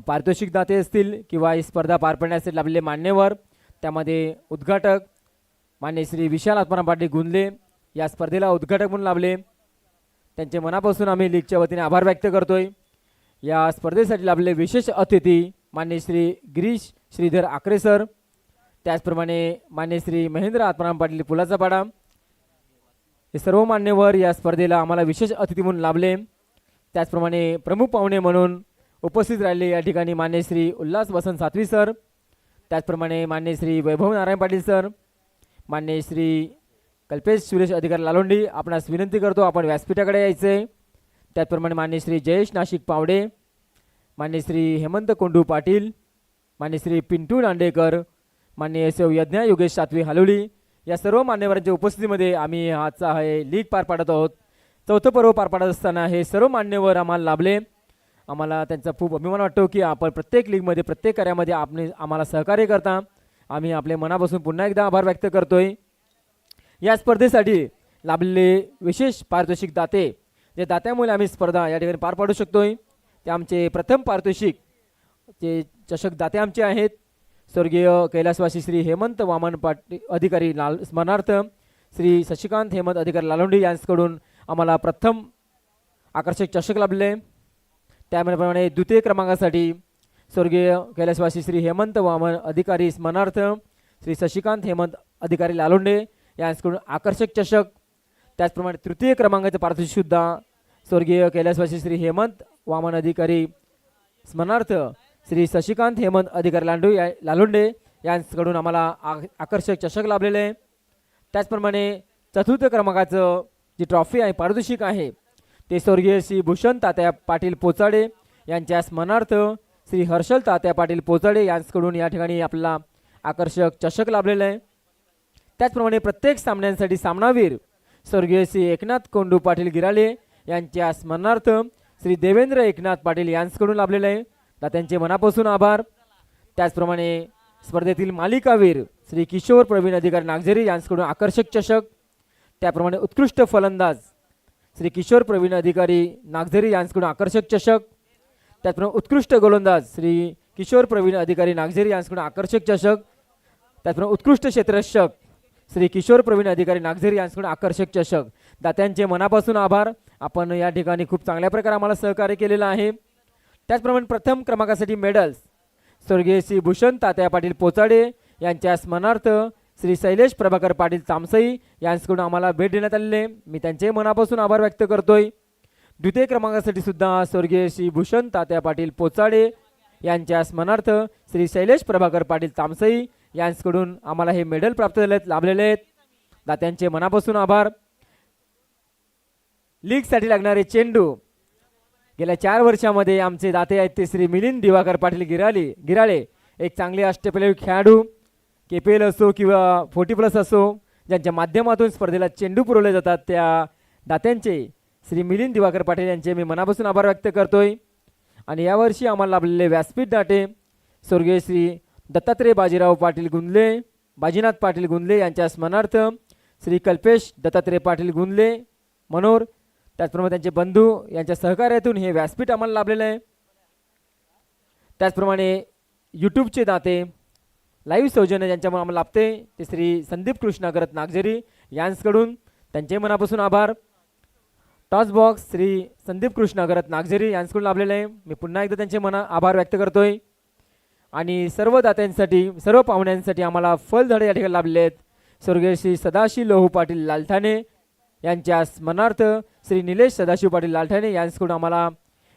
पारितोषिक दाते असतील किंवा ही स्पर्धा पार पाडण्यासाठी लाभलेले मान्यवर त्यामध्ये उद्घाटक मान्य श्री विशाल आत्माराम पाटील गुंदले या स्पर्धेला उद्घाटक म्हणून लाभले. त्यांचे मनापासून आम्ही लीगच्या वतीने आभार व्यक्त करतोय. या स्पर्धेसाठी लाभलेले विशेष अतिथी मान्य श्री गिरीश श्रीधर आकरे सर, त्याचप्रमाणे मान्य श्री महेंद्र आत्माराम पाटील पुलाचा पाडा हे सर्व मान्यवर या स्पर्धेला आम्हाला विशेष अतिथी म्हणून लाभले. त्याचप्रमाणे प्रमुख पाहुणे म्हणून उपस्थित राहिले या ठिकाणी मान्य श्री उल्हास वसंत सातवी सर, त्याचप्रमाणे मान्य श्री वैभव नारायण पाटील सर, मान्य श्री कल्पेश सुरेश अधिकारी लालोंडी आपणास विनंती करतो आपण व्यासपीठाकडे यायचे. त्याचप्रमाणे मान्य श्री जयेश नाशिक पावडे, मान्य श्री हेमंत कोंडू पाटील, मान्य श्री पिंटू दांडेकर, मान्य सौ यज्ञा योगेश सातवी हालोली या सर्व मान्यवरांच्या उपस्थितीमध्ये आम्ही आजचा हे लीग पार पाडत आहोत. चौथं पर्व पार पाडत असताना हे सर्व मान्यवर आम्हाला लाभले. आम्हाला त्यांचा खूप अभिमान वाटतो की आपण प्रत्येक लीगमध्ये प्रत्येक कार्यामध्ये आपण आम्हाला सहकार्य करता. आम्ही आपले मनापासून पुन्हा एकदा आभार व्यक्त करतोय. या स्पर्धेसाठी लाभलेले विशेष पारितोषिक दाते, जे दात्यामुळे आम्ही स्पर्धा या ठिकाणी पार पाडू शकतोय, ते आमचे प्रथम पारितोषिक जे चषक दाते आमचे आहेत स्वर्गीय कैलासवासी श्री हेमंत वामन पाटील अधिकारी लाल स्मरणार्थ श्री शशिकांत हेमंत अधिकारी लालोंडी यांच्याकडून आम्हाला प्रथम आकर्षक चषक लाभले. त्याप्रमाणे द्वितीय क्रमांकासाठी स्वर्गीय कैलासवासी श्री हेमंत वामन अधिकारी स्मरणार्थ श्री शशिकांत हेमंत अधिकारी लालोंडे यांच्याकडून आकर्षक चषक. त्याचप्रमाणे तृतीय क्रमांकाचे पारितोषिकसुद्धा स्वर्गीय कैलासवासी श्री हेमंत वामन अधिकारी स्मरणार्थ श्री शशिकांत हेमंत अधिकारी लालोंडे यांच्याकडून आम्हाला आकर्षक चषक लाभलेले आहे. त्याचप्रमाणे चतुर्थ क्रमांकाचं जी ट्रॉफी आहे पारितोषिक आहे ते स्वर्गीय श्री भूषण तात्या पाटील पोचाडे यांच्या स्मरणार्थ श्री हर्षल तात्या पाटील पोचाडे यांच्याकडून या ठिकाणी आपल्याला आकर्षक चषक लाभलेलं आहे. त्याचप्रमाणे प्रत्येक सामन्यांसाठी सामनावीर स्वर्गीय श्री एकनाथ कोंडू पाटील गिराले यांच्या स्मरणार्थ श्री देवेंद्र एकनाथ पाटील यांच्याकडून लाभलेलं आहे. त्यांचे मनापासून आभार. त्याचप्रमाणे स्पर्धेतील मालिकावीर श्री किशोर प्रवीण अधिकारी नागझरी यांच्याकडून आकर्षक चषक. त्याप्रमाणे उत्कृष्ट फलंदाज श्री किशोर प्रवीण अधिकारी नागझरी यांच्याकडून आकर्षक चषक. त्याचप्रमाणे उत्कृष्ट गोलंदाज श्री किशोर प्रवीण अधिकारी नागझरी यांच्याकडून आकर्षक चषक. त्याचप्रमाणे उत्कृष्ट क्षेत्ररक्षक श्री किशोर प्रवीण अधिकारी नागझरी यांच्याकडून आकर्षक चषक. दात्यांचे मनापासून आभार. आपण या ठिकाणी खूप चांगल्या प्रकारे आम्हाला सहकार्य केलेलं आहे. त्याचप्रमाणे प्रथम क्रमांकासाठी मेडल्स स्वर्गीय श्री भूषण तात्या पाटील पोचाडे यांच्या स्मरणार्थ श्री शैलेश प्रभाकर पाटील तामसई यांच्याकडून आम्हाला भेट देण्यात आलेले. मी त्यांचे मनापासून आभार व्यक्त करतोय. द्वितीय क्रमांकासाठी सुद्धा स्वर्गीय श्री भूषण तात्या पाटील पोचाडे यांच्या स्मरणार्थ श्री शैलेश प्रभाकर पाटील तामसई यांच्याकडून आम्हाला हे मेडल प्राप्त लाभलेले आहेत. दात्यांचे मनापासून आभार. लीगसाठी लागणारे चेंडू गेल्या 4 वर्षामध्ये आमचे दाते आहेत ते श्री मिलिंद दिवाकर पाटील गिराळे एक चांगले अष्टपैलू खेळाडू KPL असो किंवा 40+ असो ज्यांच्या माध्यमातून स्पर्धेला चेंडू पुरवले जातात त्या दात्यांचे श्री मिलिंद दिवाकर पाटील यांचे मी मनापासून आभार व्यक्त करतोय. आणि यावर्षी आम्हाला लाभलेले व्यासपीठ दाते स्वर्गीय श्री दत्तात्रय बाजीराव पाटील गुंदले बाजीनाथ पाटील गुंदले यांच्या स्मरणार्थ श्री कल्पेश दत्तात्रय पाटील गुंदले मनोर त्याचप्रमाणे त्यांचे बंधू यांच्या सहकार्यातून हे व्यासपीठ आम्हाला लाभलेलं आहे. त्याचप्रमाणे यूट्यूबचे दाते लाईव्ह सौजन्य ज्यांच्यामुळे आम्हाला लाभते ते श्री संदीप कृष्ण अगरत नागझरी यांच्याकडून त्यांचे मनापासून आभार. टॉस बॉक्स श्री संदीप कृष्ण अगरत नागझरी यांच्याकडून लाभलेलं आहे. मी पुन्हा एकदा त्यांचे आभार व्यक्त करतोय. आणि सर्व दात्यांसाठी सर्व पाहुण्यांसाठी आम्हाला फलझाडे या ठिकाणी लाभले आहेत. स्वर्गीय श्री सदाशिव लोहू पाटील लालठाणे यांच्या स्मरणार्थ श्री निलेश सदाशिव पाटील लालठाणे यांच्याकडून आम्हाला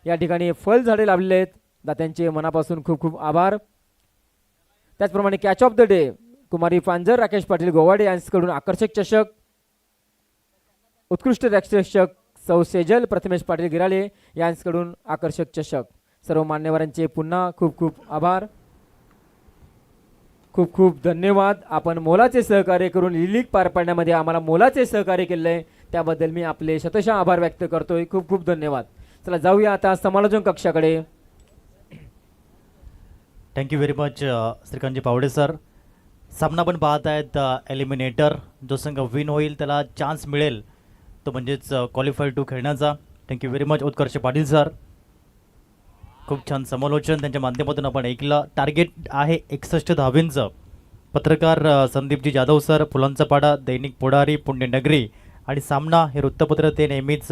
या ठिकाणी फलझाडे लाभलेले आहेत. दात्यांचे मनापासून खूप खूप आभार. त्याचप्रमाणे कॅच ऑफ द डे कुमारी फांजर राकेश पाटील गोवाडे यांच्याकडून आकर्षक चषक. उत्कृष्ट रक्षक सौ सेजल प्रथमेश पाटील गिराळे यांच्याकडून आकर्षक चषक. सर्व मान्यवरांचे पुन्हा खूप खूप आभार. खूप खूप धन्यवाद. आपण मोलाचे सहकार्य करून लीग पार पाडण्यामध्ये आम्हाला मोलाचे सहकार्य केले आहे त्याबद्दल मी आपले शतशः आभार व्यक्त करतोय. खूप खूप धन्यवाद. चला जाऊया आता समालोचन कक्षाकडे. Thank you very much Shrikantji Pawde sir. सामना पण पाहत आहेत एलिमिनेटर. जो संघ विन होईल त्याला चान्स मिळेल तो म्हणजेच क्वालिफाय टू खेळण्याचा. थँक्यू व्हेरी मच उत्कर्ष पाटील सर. खूप छान समालोचन त्यांच्या माध्यमातून आपण ऐकलं. टार्गेट आहे 61 धावेंचं. पत्रकार संदीपजी जाधव सर फुलांचा पाडा दैनिक पुढारी पुण्यनगरी आणि सामना हे वृत्तपत्र ते नेहमीच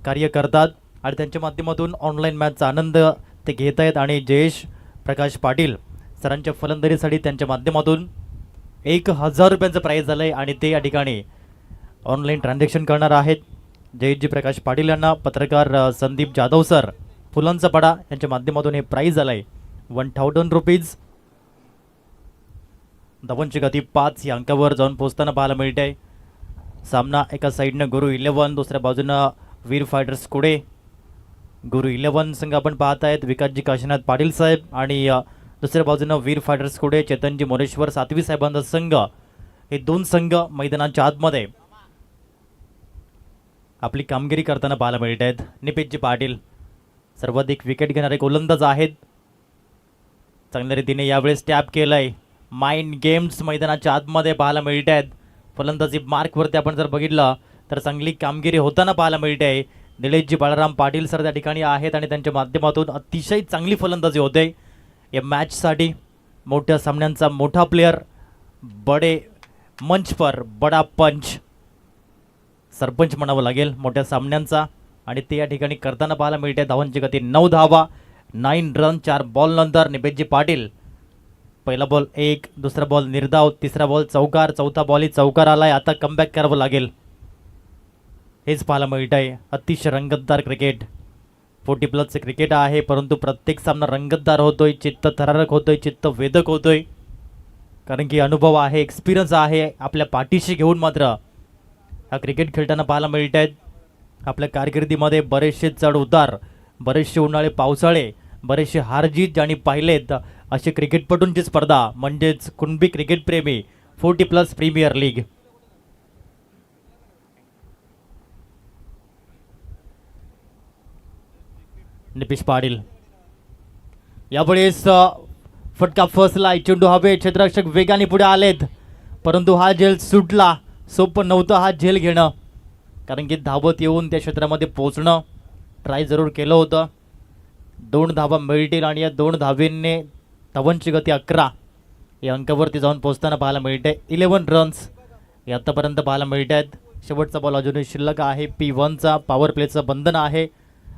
कार्य करतात आणि त्यांच्या माध्यमातून ऑनलाईन मॅचचा आनंद ते घेत आहेत. आणि जयेश प्रकाश पाटील सरांच्या फलंदाजीसाठी त्यांच्या माध्यमातून 1000 रुपयांचं प्राईज झालं आहे आणि ते या ठिकाणी ऑनलाईन ट्रान्झॅक्शन करणार आहेत. जयेशजी प्रकाश पाटील यांना पत्रकार संदीप जाधव सर फुलांचा पाडा यांच्या माध्यमातून हे प्राईज आलं आहे 1000 रुपीज. धावांची गती 5 या अंकावर जाऊन पोहोचताना पाहायला मिळते आहे. सामना एका साईडनं गुरु 11 दुसऱ्या बाजूनं वीर फायटर्स कुडे. गुरु 11 संघ आपण पाहत आहेत विकासजी काशीनाथ पाटील साहेब आणि दुसऱ्या बाजूनं वीर फायटर्स कुडे चेतनजी मोरेश्वर सातवी साहेबांचा संघ. हे 2 संघ मैदानाच्या आतमध्ये आपली कामगिरी करताना पाहायला मिळत आहेत. निपेशजी पाटील सर्वाधिक विकेट घेणारे गोलंदाज आहेत. चांगल्या रीतीने यावेळेस टॅप केलंय. माइंड गेम्स मैदानाच्या आतमध्ये पाहायला मिळत आहेत. फलंदाजी मार्कवरती आपण जर बघितलं तर चांगली कामगिरी होताना पाहायला मिळते आहे. निलेशजी बाळाराम पाटील सर त्या ठिकाणी आहेत आणि त्यांच्या माध्यमातून अतिशय चांगली फलंदाजी होते या मॅचसाठी. मोठ्या सामन्यांचा मोठा प्लेयर, बडे मंच पर बडा पंच, सरपंच म्हणावं लागेल मोठ्या सामन्यांचा, आणि ते या ठिकाणी करताना पाहायला मिळते. धावांची गती 9 धावा, 9 रन 4 बॉल नंतर. निपेशजी पाटील पहिला बॉल 1, दुसरा बॉल निर्धाव, तिसरा बॉल चौकार, चौथा बॉलही चौकार आलाय. आता कमबॅक करावं लागेल हेच पाहायला मिळत आहे. अतिशय रंगतदार क्रिकेट, 40+ क्रिकेट आहे, परंतु प्रत्येक सामना रंगतदार होतोय, चित्त थरारक होतोय, चित्त वेधक होतोय, कारण की अनुभव आहे, एक्सपिरियन्स आहे आपल्या पाठीशी घेऊन मात्र हा क्रिकेट खेळताना पाहायला मिळत आहेत. आपल्या कारकिर्दीमध्ये बरेचसे चढ उतार, बरेचसे उन्हाळे पावसाळे, बरेचसे हारजीत ज्यांनी पाहिलेत असे क्रिकेटपटूंची स्पर्धा म्हणजेच कुणबी क्रिकेट प्रेमी 40+ प्रीमियर लीग. निपेश पाटील यावेळेस फटका फसला, चेंडू हवे, क्षेत्ररक्षक वेगाने पुढे आलेत, परंतु हा झेल सुटला. सोपं नव्हतं हा झेल घेणं, कारण की धावत येऊन त्या क्षेत्रामध्ये पोहोचणं ट्राय जरूर केलं होतं. 2 धावा मिळतील आणि या 2 धावेने धावांची गती 11 या अंकावरती जाऊन पोहोचताना पाहायला मिळते. 11 रन्स हे आत्तापर्यंत पाहायला मिळत आहेत. शेवटचा बॉल अजूनही शिल्लक आहे. P1चा पॉवर प्लेचं बंधन आहे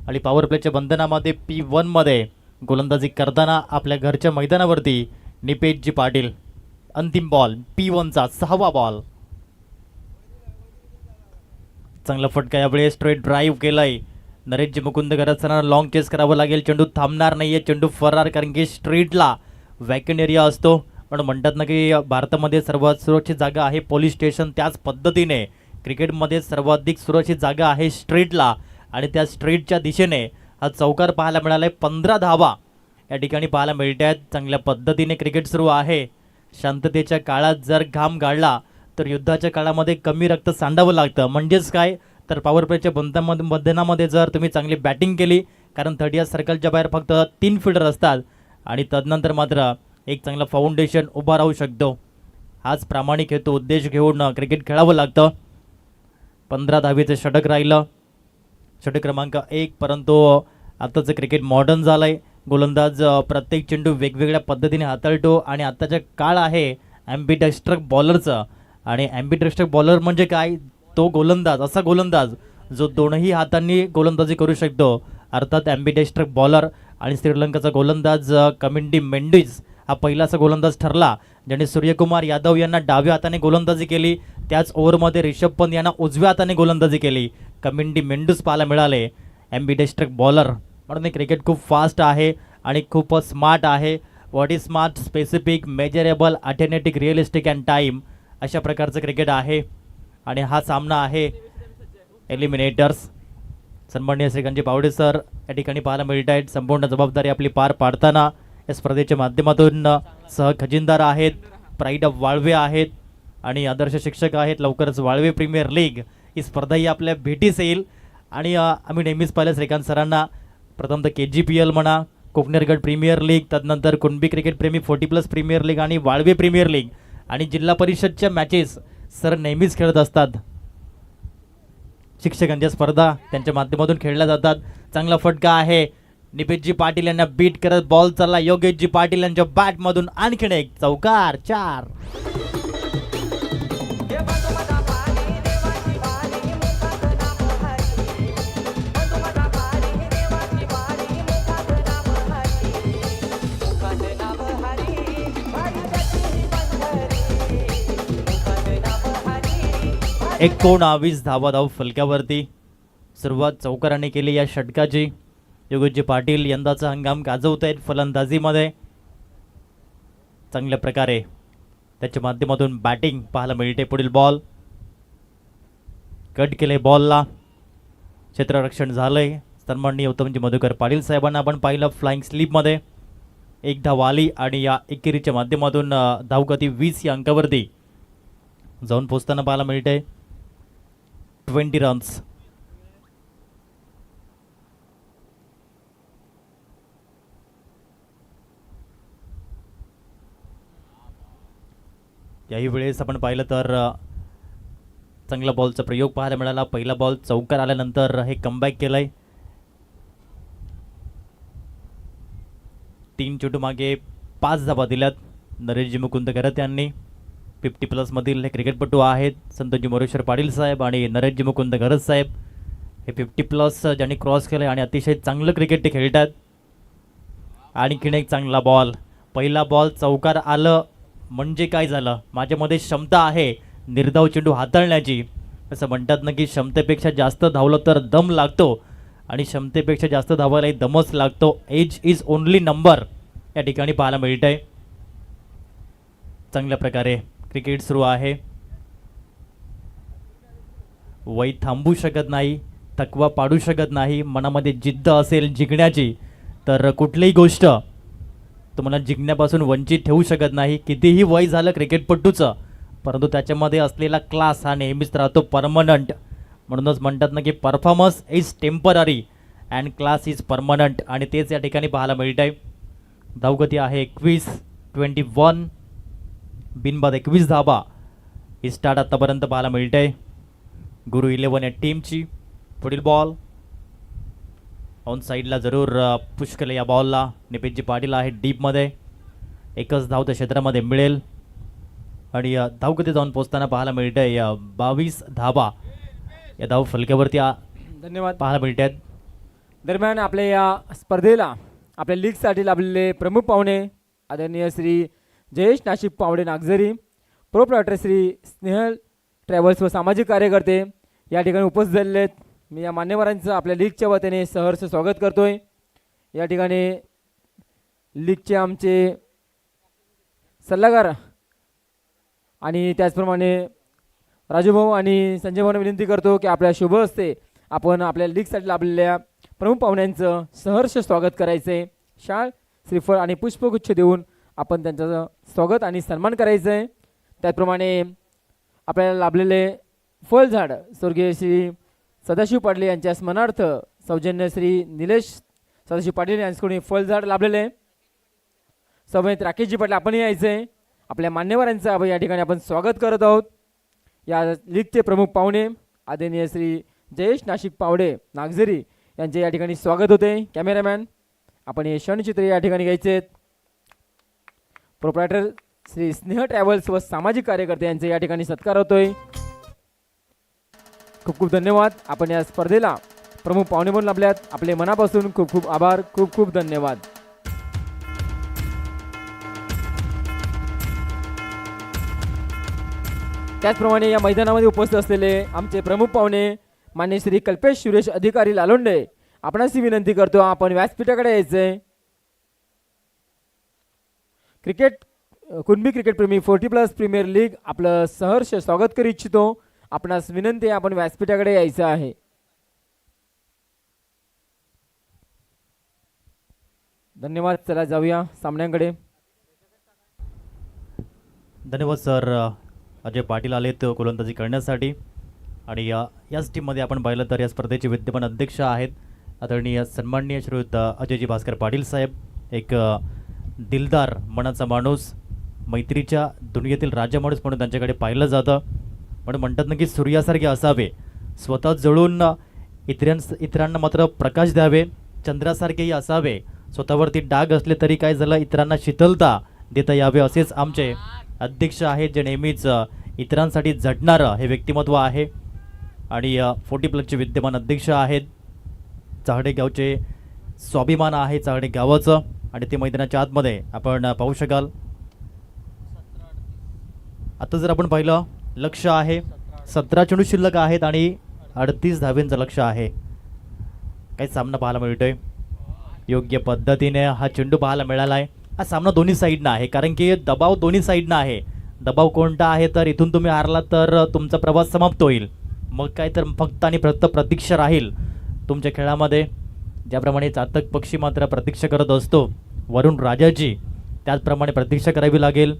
आणि पॉवर प्लेच्या बंधनामध्ये P1 मध्ये गोलंदाजी करताना आपल्या घरच्या मैदानावरती निपेशजी पाटील. अंतिम बॉल P1चा 6वा बॉल. चांगला फटका यावेळी स्ट्रेट ड्राईव्ह केलाय. नरेशजी मुकुंद करताना लॉंग चेस करावं लागेल. चेंडू थांबणार नाहीये, चेंडू फरार, कारण की स्ट्रीटला वॅकंट एरिया असतो. पण म्हणतात ना की भारतामध्ये सर्वात सुरक्षित जागा आहे पोलीस स्टेशन, त्याच पद्धतीने क्रिकेटमध्ये सर्वाधिक सुरक्षित जागा आहे स्ट्रीटला, आणि त्या स्ट्रीटच्या दिशेने हा चौकार पाहायला मिळालाय. 15 धावा या ठिकाणी पाहायला मिळत आहेत. चांगल्या पद्धतीने क्रिकेट सुरू आहे. शांततेच्या काळात जर घाम गाळला तर युद्धाच्या काळामध्ये कमी रक्त सांडावं लागतं. म्हणजेच काय तर पॉवर प्लेच्या बंधनामध्ये जर तुम्ही चांगली बॅटिंग केली, कारण 30 सर्कलच्या बाहेर फक्त 3 फील्डर असतात आणि तदनंतर मात्र एक चांगला फाउंडेशन उभा राहू शकतो. हाच प्रामाणिक हेतू उद्देश घेऊन क्रिकेट खेळावं लागतं. 15 धावेचं षटक राहिलं, षटक क्रमांक 1, परंतु आताचं क्रिकेट मॉडर्न झालं आहे. गोलंदाज प्रत्येक चेंडू वेगवेगळ्या पद्धतीने हाताळतो आणि आत्ताचा काळ आहे ॲम्बिडेस्ट्रक बॉलरचं. आणि ॲम्बिडेस्ट्रक बॉलर म्हणजे काय, तो गोलंदाज, असा गोलंदाज जो दोनही हातांनी गोलंदाजी करू शकतो, अर्थात ॲम्बिडेस्ट्रक बॉलर. आणि श्रीलंकाचा गोलंदाज कमिंडी मेंडिस हा पहिला असा गोलंदाज ठरला ज्याने सूर्यकुमार यादव यांना डाव्या हाताने गोलंदाजी केली. त्याच ओव्हरमध्ये रिषभ पंत यांना उजव्या हाताने गोलंदाजी केली. कमिंडी मेंडूस पाहायला मिळाले ॲम्बिडेस्ट्रक बॉलर. म्हणून हे क्रिकेट खूप फास्ट आहे आणि खूप स्मार्ट आहे. What is smart, specific, measurable, alternative, realistic and time, अशा प्रकारचं क्रिकेट आहे. आणि हा सामना आहे एलिमिनेटर्स. सन्माननीय श्रीकांतजी पावडे सर या ठिकाणी पाहायला मिळत आहेत. संपूर्ण जबाबदारी आपली पार पाडताना या स्पर्धेच्या माध्यमातून सह खजिनदार आहेत, प्राईड ऑफ वाळवे आहेत आणि आदर्श शिक्षक आहेत. लवकरच वाळवे प्रीमियर लीग ही स्पर्धाही आपल्या भेटीस येईल. आणि आम्ही नेहमीच पाहिलं श्रीकांत सरांना, प्रथमतः KGPL म्हणा, कोकणेरगड प्रीमियर लीग, तदनंतर कुणबी क्रिकेट प्रेमी 40+ प्रीमियर लीग आणि वाळवे प्रीमियर लीग आणि जिल्हा परिषदच्या मॅचेस सर नेहमीच खेळत असतात. शिक्षकांच्या स्पर्धा त्यांच्या माध्यमातून खेळल्या जातात. चांगला फटका आहे. निपेशजी पाटील यांना बीट करत बॉल चालला. योगेशजी पाटील यांच्या बॅटमधून आणखीन एक चौकार, 4. एक 19 धाव फलक्यावरती. सुरुवात चौकाराने केली या षटकाची. योगेशजी पाटील यंदाचा हंगाम गाजवत आहेत फलंदाजीमध्ये. चांगल्या प्रकारे त्याच्या माध्यमातून बॅटिंग पाहायला मिळते. पुढील बॉल कट केले, बॉलला क्षेत्ररक्षण झालंय. सन्माननीय उत्तमजी मधुकर पाटील साहेबांना आपण पाहिलं फ्लाइंग स्लीपमध्ये. 1 धाव आली आणि या एकेरीच्या माध्यमातून धावगती 20 या अंकावरती जाऊन पोचताना पाहायला मिळते. 20 रन्स याही वेळेस आपण पाहिलं तर चांगला बॉलचा प्रयोग पाहायला मिळाला. पहिला बॉल चौकार आल्यानंतर हे कमबॅक केलंय. 3 चेंडू मागे 5 धावा दिल्यात नरेशजी मुकुंद घरत यांनी. 50+ मधील हे क्रिकेटपटू आहेत संतोषजी मोरेश्वर पाटील साहेब आणि नरेशजी मुकुंद घरत साहेब. हे 50+ ज्यांनी क्रॉस केलं आणि अतिशय चांगलं क्रिकेट ते खेळतात. आणखीन एक चांगला बॉल. पहिला बॉल चौकार आलं म्हणजे काय झालं, माझ्यामध्ये क्षमता आहे निर्धाव चेंडू हाताळण्याची. असं म्हणतात ना की क्षमतेपेक्षा जास्त धावलं तर दम लागतो आणि क्षमतेपेक्षा जास्त धावायलाही दमच लागतो. एज इज ओनली नंबर या ठिकाणी पाहायला मिळतंय. चांगल्या प्रकारे क्रिकेट सुरू आहे. वय थांबू शकत नाही, थकवा पाडू शकत नाही. मनामध्ये जिद्द असेल जिंकण्याची तर कुठलीही गोष्ट तुम्हाला जिंकण्यापासून वंचित ठेवू शकत नाही. कितीही वय झालं क्रिकेटपटूचं, परंतु त्याच्यामध्ये असलेला क्लास हा नेहमीच राहतो परमनंट. म्हणूनच म्हणतात ना की performance is temporary and class is permanent, आणि तेच या ठिकाणी पाहायला मिळत आहे. धावगती आहे 21 बिनबाद 21 धाबा ही स्टार्ट आतापर्यंत पाहायला मिळत आहे गुरु 11 या टीमची. पुढील बॉल ऑन साईडला जरूर पुश केलं या बॉलला. निपेशजी पाटील आहे डीपमध्ये. एकच धाव त्या क्षेत्रामध्ये मिळेल आणि धावगती जाऊन पोचताना पाहायला मिळत आहे 22 धाबा या धाव फलक्यावरती धन्यवाद. पाहायला मिळत आहेत. दरम्यान आपल्या या स्पर्धेला आपल्या लीगसाठी लाभलेले प्रमुख पाहुणे आदरणीय श्री जयेश नाशिक पावडे नागझरी, प्रोप्रायटर श्री स्नेहल ट्रॅव्हल्स व सामाजिक कार्यकर्ते या ठिकाणी उपस्थित झालेले आहेत. मी या मान्यवरांचं आपल्या लीगच्या वतीने सहर्ष स्वागत करतोय. या ठिकाणी लीगचे आमचे सल्लागार आणि त्याचप्रमाणे राजूभाऊ आणि संजय भाऊंना विनंती करतो की आपल्या शुभ हस्ते आपण आपल्या लीगसाठी लाभलेल्या प्रमुख पाहुण्यांचं सहर्ष स्वागत करायचं आहे. शाल श्रीफळ आणि पुष्पगुच्छ देऊन आपण त्यांचं स्वागत आणि सन्मान करायचं आहे. त्याचप्रमाणे आपल्याला लाभलेले फळझाड स्वर्गीय श्री सदाशिव पाटील यांच्या स्मरणार्थ सौजन्य श्री निलेश सदाशिव पाटील यांच्याकडून फळझाड लाभलेले आहे. समवेत राकेशजी पाटील आपणही यायचं आहे. आपल्या मान्यवरांचं आपण या ठिकाणी आपण स्वागत करत आहोत. या लीगचे प्रमुख पाहुणे आदरणीय श्री जयेश नाशिक पावडे नागझरी यांचे या ठिकाणी स्वागत होते. कॅमेरामॅन आपण हे क्षणचित्र या ठिकाणी घ्यायचे आहेत. प्रोप्रायटर श्री स्नेह ट्रॅव्हल्स व सामाजिक कार्यकर्ते यांचे या ठिकाणी सत्कार होतोय. खूप खूप धन्यवाद. आपण या स्पर्धेला प्रमुख पाहुणे म्हणून लाभल्यात. आपले मनापासून खूप खूप आभार. खूप खूप धन्यवाद. त्याचप्रमाणे या मैदानामध्ये उपस्थित असलेले आमचे प्रमुख पाहुणे मान्य श्री कल्पेश सुरेश अधिकारी लालोंडे, आपणास विनंती करतो आपण व्यासपीठाकडे यायचंय. क्रिकेट कुणबी क्रिकेट प्रेमी 40+ प्रीमियर लीग आपलं सहर्ष स्वागत करू इच्छितो. आपणास विनंती आपण व्यासपीठाकडे यायचं आहे. धन्यवाद. चला जाऊया सामन्यांकडे. धन्यवाद सर. अजय पाटील आलेत गोलंदाजी करण्यासाठी आणि याच टीममध्ये आपण पाहिलं तर या स्पर्धेचे विद्यमान अध्यक्ष आहेत आदरणीय सन्माननीय श्रीयुत अजयजी भास्कर पाटील साहेब. एक दिलदार मनाचा माणूस, मैत्रीच्या दुनियेतील राजा माणूस म्हणून त्यांच्याकडे पाहिलं जातं. म्हणून म्हणतात ना की सूर्यासारखे असावे, स्वतः जळून इतरांना मात्र प्रकाश द्यावे. चंद्रासारखेही असावे, स्वतःवरती डाग असले तरी काय झालं इतरांना शीतलता देता यावे. असेच आमचे अध्यक्ष आहेत जे नेहमीच इतरांसाठी झटणारं हे व्यक्तिमत्व आहे. आणि 40+ विद्यमान अध्यक्ष आहेत. चाहडे गावचे स्वाभिमान आहे चाहडे गावाचं आणि ते मैदानाच्या आतमध्ये आपण पाहू शकाल. आता जर आपण पाहिलं लक्ष आहे 17 चेंडू शिल्लक आहेत आणि 38 धावेंचं लक्ष आहे. काही सामना पाहायला मिळतोय. योग्य पद्धतीने हा चेंडू पाहायला मिळाला आहे. हा सामना दोन्ही साईडनं आहे कारण की दबाव दोन्ही साईडनं आहे. दबाव कोणता आहे तर इथून तुम्ही हारला तर तुमचा प्रवास समाप्त होईल. मग काय तर फक्त आणि फक्त प्रतीक्षा राहील तुमच्या खेळामध्ये. ज्याप्रमाणे चातक पक्षी मात्र प्रतीक्षा करत असतो वरुण राजाची, त्याचप्रमाणे प्रतीक्षा करावी लागेल.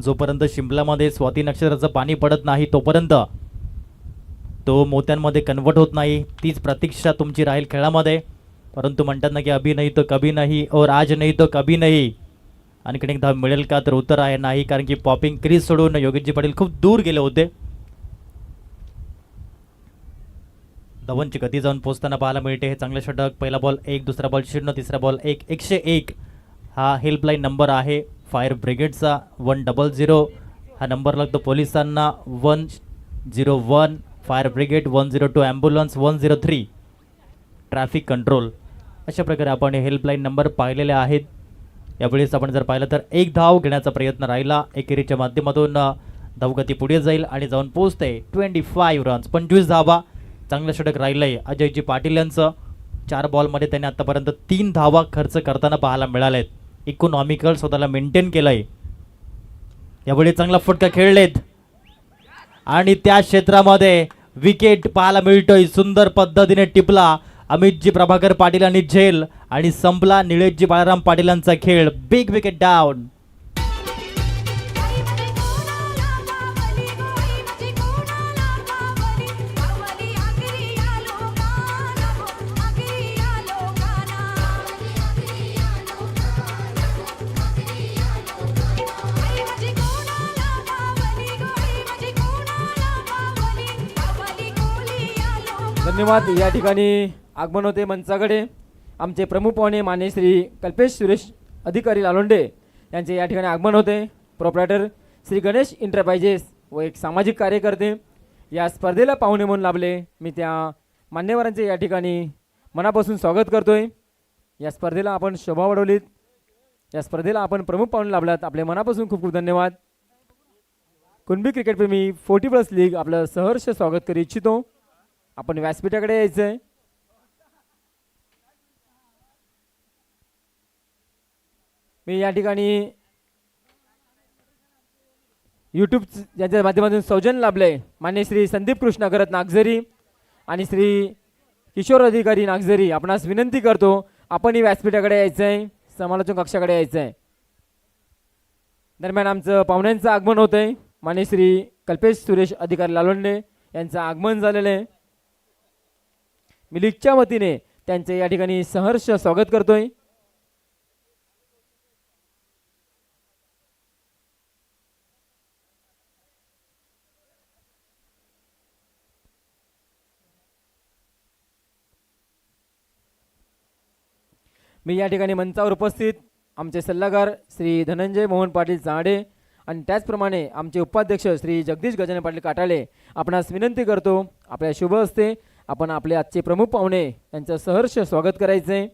जोपर्यंत शिमल्यामध्ये स्वाती नक्षत्राचं पाणी पडत नाही तोपर्यंत तो मोत्यांमध्ये कन्वर्ट होत नाही. तीच प्रतीक्षा तुमची राहील खेळामध्ये. परंतु म्हणतात ना की अभी नाही तो कभी नाही और आज नाही तो कभी नाही. आणखीन एक धाव मिळेल का, तर उत्तर आहे नाही, कारण की पॉपिंग क्रीज सोडून योगेशजी पाटील खूप दूर गेले होते. धवनची गती जाऊन पोहोचताना पाहायला मिळते. हे चांगले षटक. पहिला बॉल 1, दुसरा बॉल 0, तिसरा बॉल 1, 101 हा हेल्पलाईन नंबर आहे फायर ब्रिगेडचा. 100 हा नंबर लागतो पोलिसांना. 101 fire brigade, 102 ambulance, 103 traffic control. अशा प्रकारे आपण हे हेल्पलाईन नंबर पाहिलेले आहेत. यावेळेस आपण जर पाहिलं तर एक धाव घेण्याचा प्रयत्न राहिला. एकेरीच्या माध्यमातून धावगती पुढे जाईल आणि जाऊन पोहोचते 25 रन्स, 25 धावा. चांगलं षटक राहिलंय अजयजी पाटील यांचं. 4 बॉलमध्ये त्यांनी आतापर्यंत 3 धावा खर्च करताना पाहायला मिळालेत. इकॉनॉमिकल स्वतःला मेंटेन केलंय. यावेळी चांगला फटका खेळलेत आणि त्या क्षेत्रामध्ये विकेट पाहायला मिळतोय. सुंदर पद्धतीने टिपला अमितजी प्रभाकर पाटील आणि झेल आणि संपला निळेशजी बाळाराम पाटीलांचा खेळ. Big wicket down. धन्यवाद. या ठिकाणी आगमन होते मंचाकडे आमचे प्रमुख पाहुणे मान्य श्री कल्पेश सुरेश अधिकारी लालोंडे यांचे या ठिकाणी आगमन होते. प्रोप्रायटर श्री गणेश इंटरप्राइजेस व एक सामाजिक कार्यकर्ते या स्पर्धेला पाहुणे म्हणून लाभले. मी त्या मान्यवरांचे या ठिकाणी मनापासून स्वागत करतोय. या स्पर्धेला आपण शोभा वाढवलीत. या स्पर्धेला आपण प्रमुख पाहुणे लाभलात. आपले मनापासून खूप खूप धन्यवाद. कुणबी क्रिकेटप्रेमी 40+ लीग आपलं सहर्ष स्वागत करू इच्छितो. आपण व्यासपीठाकडे यायचं आहे. मी या ठिकाणी यूट्यूब यांच्या माध्यमातून सौजन्य लाभले मान्य श्री संदीप कृष्ण अगरत नागझरी आणि श्री किशोर अधिकारी नागझरी आपणास विनंती करतो आपणही व्यासपीठाकडे यायचं आहे, समालोचन कक्षाकडे यायचं आहे. दरम्यान आमचं पाहुण्यांचं आगमन होतं आहे. मान्य श्री कल्पेश सुरेश अधिकारी लालोंडे यांचं आगमन झालेलं आहे. मी लीगच्या वतीने त्यांचे या ठिकाणी सहर्ष स्वागत करतोय. मी या ठिकाणी मंचावर उपस्थित आमचे सल्लागार श्री धनंजय मोहन पाटील चांडे आणि त्याचप्रमाणे आमचे उपाध्यक्ष श्री जगदीश गजानन पाटील काटाळे आपणास विनंती करतो आपल्या शुभ हस्ते आपण आपले आजचे प्रमुख पाहुणे यांचं सहर्ष स्वागत करायचं आहे.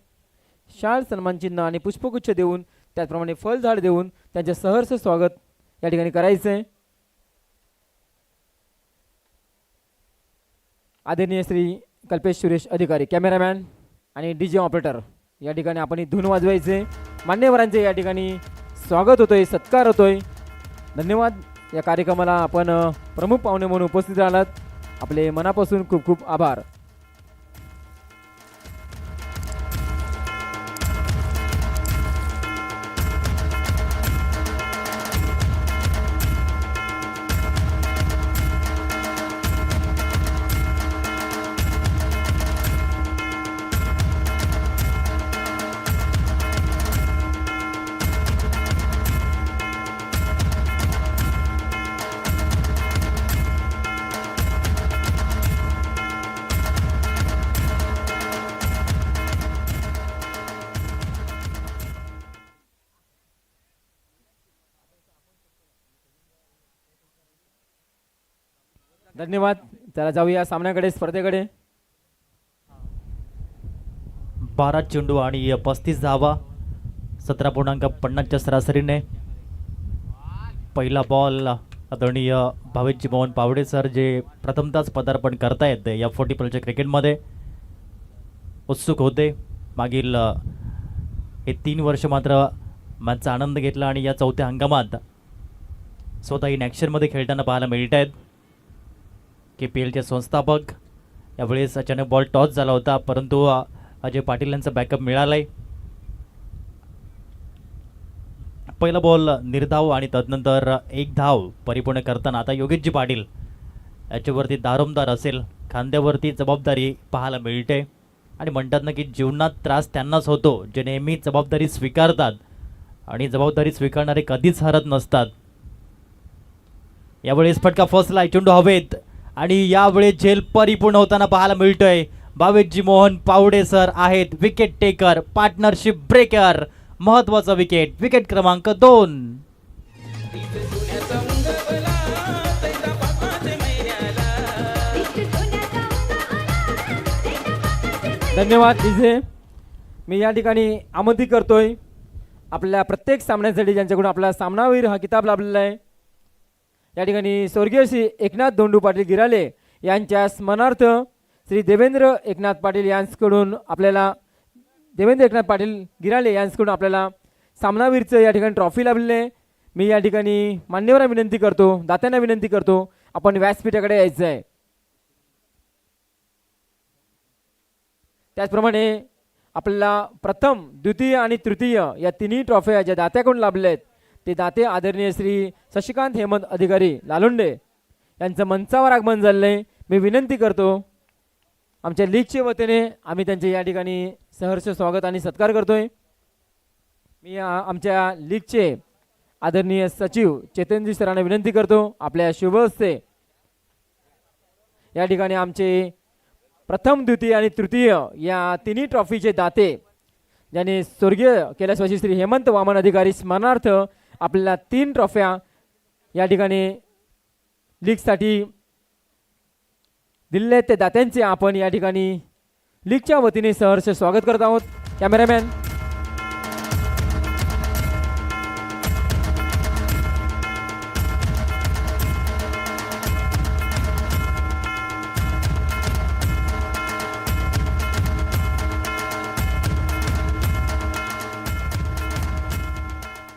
शाल सन्मान चिन्ह आणि पुष्पगुच्छ देऊन त्याचप्रमाणे फळझाड देऊन त्यांचे सहर्ष स्वागत या ठिकाणी करायचं आहे. आदरणीय श्री कल्पेश सुरेश अधिकारी कॅमेरामॅन आणि DJ ऑपरेटर या ठिकाणी आपण धून वाजवायचे. मान्यवरांचे या ठिकाणी स्वागत होतोय, सत्कार होतोय. धन्यवाद. या कार्यक्रमाला आपण प्रमुख पाहुणे म्हणून उपस्थित राहिलात. आपले मनापासून खूप खूप आभार. धन्यवाद. चला जाऊया सामन्याकडे, स्पर्धेकडे. 12 चेंडू आणि 35 धावा, 17.50च्या सरासरीने. पहिला बॉल आदरणीय भावेशजी मोहन पावडे सर जे प्रथमताच पदार्पण करतायत या 40+ क्रिकेटमध्ये उत्सुक होते. मागील हे 3 वर्ष मात्र मॅचचा आनंद घेतला आणि या 4थ्या हंगामात स्वतः इन ॲक्शनमध्ये खेळताना पाहायला मिळत आहेत. KPLचे संस्थापक. यावेळेस अचानक बॉल टॉस झाला होता परंतु अजय पाटील यांचा बॅकअप मिळाला आहे. पहिला बॉल निर्धाव आणि तदनंतर 1 धाव परिपूर्ण करताना आता योगेशजी पाटील याच्यावरती दारोमदार असेल. खांद्यावरती जबाबदारी पाहायला मिळते आणि म्हणतात ना की जीवनात त्रास त्यांनाच होतो जे नेहमी जबाबदारी स्वीकारतात आणि जबाबदारी स्वीकारणारे कधीच हरत नसतात. यावेळेस फटका फसलाय, चेंडू हवेत आणि यावेळेस झेल परिपूर्ण होताना पाहायला मिळतोय. भावेशजी मोहन पावडे सर आहेत विकेट टेकर, पार्टनरशिप ब्रेकर. महत्वाचा विकेट, विकेट क्रमांक 2. धन्यवाद डीजे. मी या ठिकाणी आमंत्रित करतोय आपल्या प्रत्येक सामन्यासाठी ज्यांच्याकडून आपला सामनावीर हा किताब लाभलेला आहे. या ठिकाणी स्वर्गीय श्री एकनाथ धोंडू पाटील गिराले यांच्या स्मरणार्थ श्री देवेंद्र एकनाथ पाटील यांच्याकडून आपल्याला गिराले यांच्याकडून आपल्याला सामनावीरचं या ठिकाणी ट्रॉफी लाभलेली आहे. मी या ठिकाणी मान्यवरांना विनंती करतो, दात्यांना विनंती करतो, आपण व्यासपीठाकडे यायचं आहे. त्याचप्रमाणे आपल्याला प्रथम, द्वितीय आणि तृतीय या तिन्ही ट्रॉफ्या ज्या दात्याकडून लाभल्या आहेत ते दाते आदरणीय श्री शशिकांत हेमंत अधिकारी लालोंडे यांचं मंचावर आगमन झालेलं आहे. मी विनंती करतो, आमच्या लीगच्या वतीने आम्ही त्यांचे या ठिकाणी सहर्ष स्वागत आणि सत्कार करतोय. मी आमच्या लीगचे आदरणीय सचिव चेतनजी सरांना विनंती करतो, आपल्या शुभ हस्ते या ठिकाणी आमचे प्रथम, द्वितीय आणि तृतीय या तिन्ही ट्रॉफीचे दाते ज्यांनी स्वर्गीय कैलासवासी श्री हेमंत वामन अधिकारी स्मरणार्थ आपल्याला 3 ट्रॉफ्या या ठिकाणी लीगसाठी दिलेले ते दात्यांचे आपण या ठिकाणी लीगच्या वतीने सहर्ष स्वागत करत आहोत. कॅमेरामॅन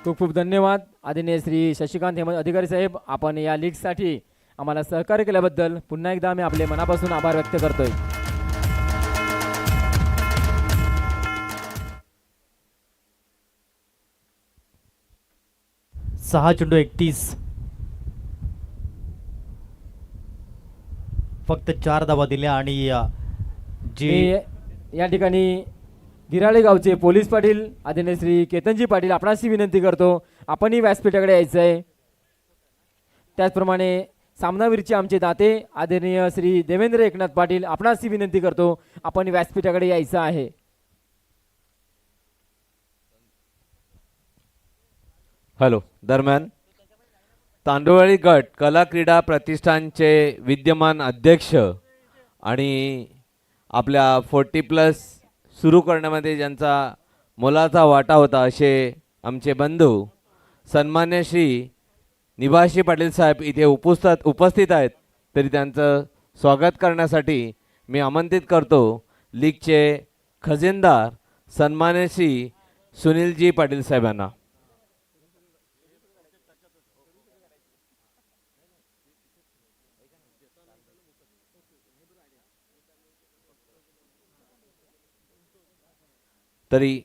खूप खूप धन्यवाद आदरणीय श्री शशिकांत हेमंत अधिकारी साहेब. आपण या लीगसाठी आम्हाला सहकार्य केल्याबद्दल पुन्हा एकदा आम्ही आपले मनापासून आभार व्यक्त करतोय. सहा चेंडू 31, फक्त 4 धावा दिल्या आणि जी मी या ठिकाणी गिराळे गावचे पोलीस पाटील आदरणीय श्री केतनजी पाटील आपणाशी विनंती करतो, आपणही व्यासपीठाकडे यायचं आहे. त्याचप्रमाणे सामनावीरचे आमचे दाते आदरणीय श्री देवेंद्र एकनाथ पाटील आपणाशी विनंती करतो, आपण व्यासपीठाकडे यायचं आहे. हॅलो. दरम्यान तांदुळवाडी गट कला क्रीडा प्रतिष्ठानचे विद्यमान अध्यक्ष आणि आपल्या 40+ सुरू करण्यामध्ये ज्यांचा मोलाचा वाटा होता असे आमचे बंधू सन्मान्य श्री निभाषी पाटील साहेब इथे उपस्थित आहेत. तरी त्यांचं स्वागत करण्यासाठी मी आमंत्रित करतो लीगचे खजिनदार सन्मान्य श्री सुनीलजी पाटील साहेबांना. तरी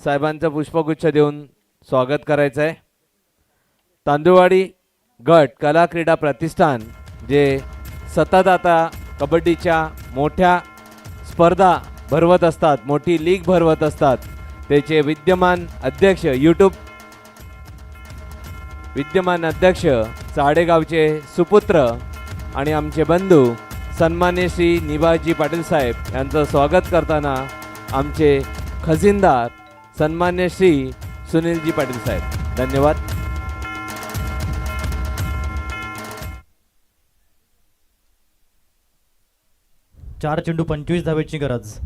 साहेबांचं पुष्पगुच्छ देऊन स्वागत करायचं आहे. तांदुळवाडी गट कला क्रीडा प्रतिष्ठान जे सतत आता कबड्डीच्या मोठ्या स्पर्धा भरवत असतात, मोठी लीग भरवत असतात, त्याचे विद्यमान अध्यक्ष चाडेगावचे सुपुत्र आणि आमचे बंधू सन्मान्य श्री निभाजी पाटील साहेब यांचं स्वागत करताना आमचे खजिनदार सन्मान्य श्री सुनीलजी पाटील साहेब. धन्यवाद. चार चेंडू 25 धावेची गरज.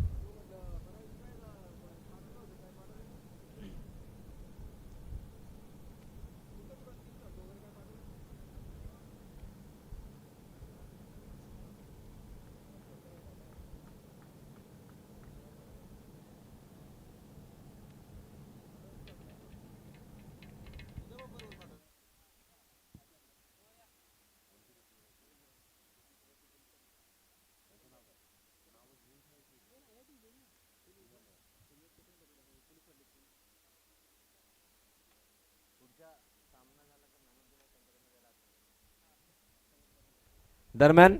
दरम्यान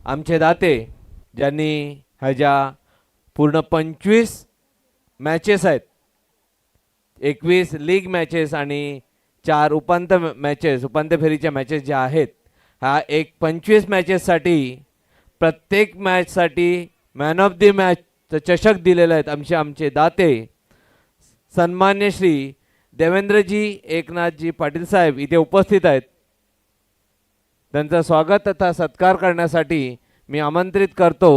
आमचे दाते ज्यांनी ह्या ज्या पूर्ण 25 मॅचेस आहेत 21 लीग मॅचेस आणि 4 उपांत्य फेरीच्या मॅचेस ज्या आहेत, ह्या 25 मॅचेससाठी प्रत्येक मॅचसाठी मॅन ऑफ द मॅचचं चषक दिलेले आहेत आमचे दाते सन्मान्य श्री देवेंद्रजी एकनाथजी पाटील साहेब इथे उपस्थित आहेत. त्यांचं स्वागत तथा सत्कार करण्यासाठी मी आमंत्रित करतो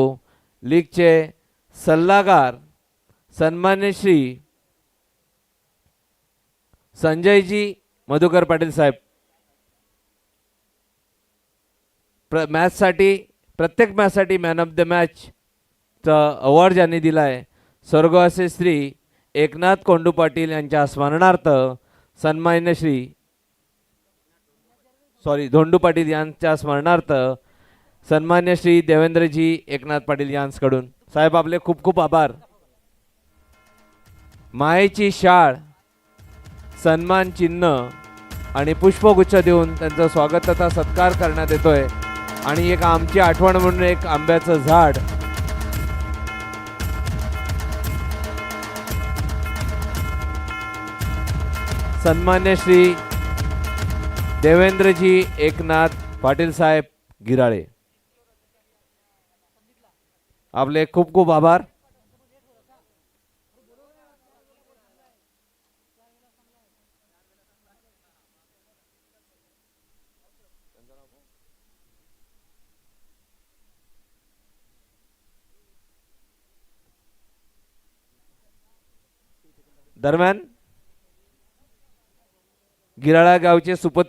लीगचे सल्लागार सन्मान्य श्री संजयजी मधुकर पाटील साहेब. प्रत्येक मॅचसाठी मॅन ऑफ द मॅचचा अवॉर्ड ज्यांनी दिला आहे स्वर्गवासी श्री एकनाथ कोंडू पाटील यांच्या स्मरणार्थ सन्मान्य श्री धोंडू पाटील यांच्या स्मरणार्थ सन्मान्य श्री देवेंद्रजी एकनाथ पाटील यांच्याकडून साहेब आपले खूप खूप आभार. मायेची शाळ सन्मान चिन्ह आणि पुष्पगुच्छ देऊन त्यांचं स्वागत तथा सत्कार करण्यात येतोय. आणि एक आमची आठवण म्हणून एक आंब्याचं झाड सन्मान्य श्री देवेंद्रजी एकनाथ पाटील साहेब गिराळे आपले खूप खूप आभार. दरम्यान गिराळा गावचे सुपुत्र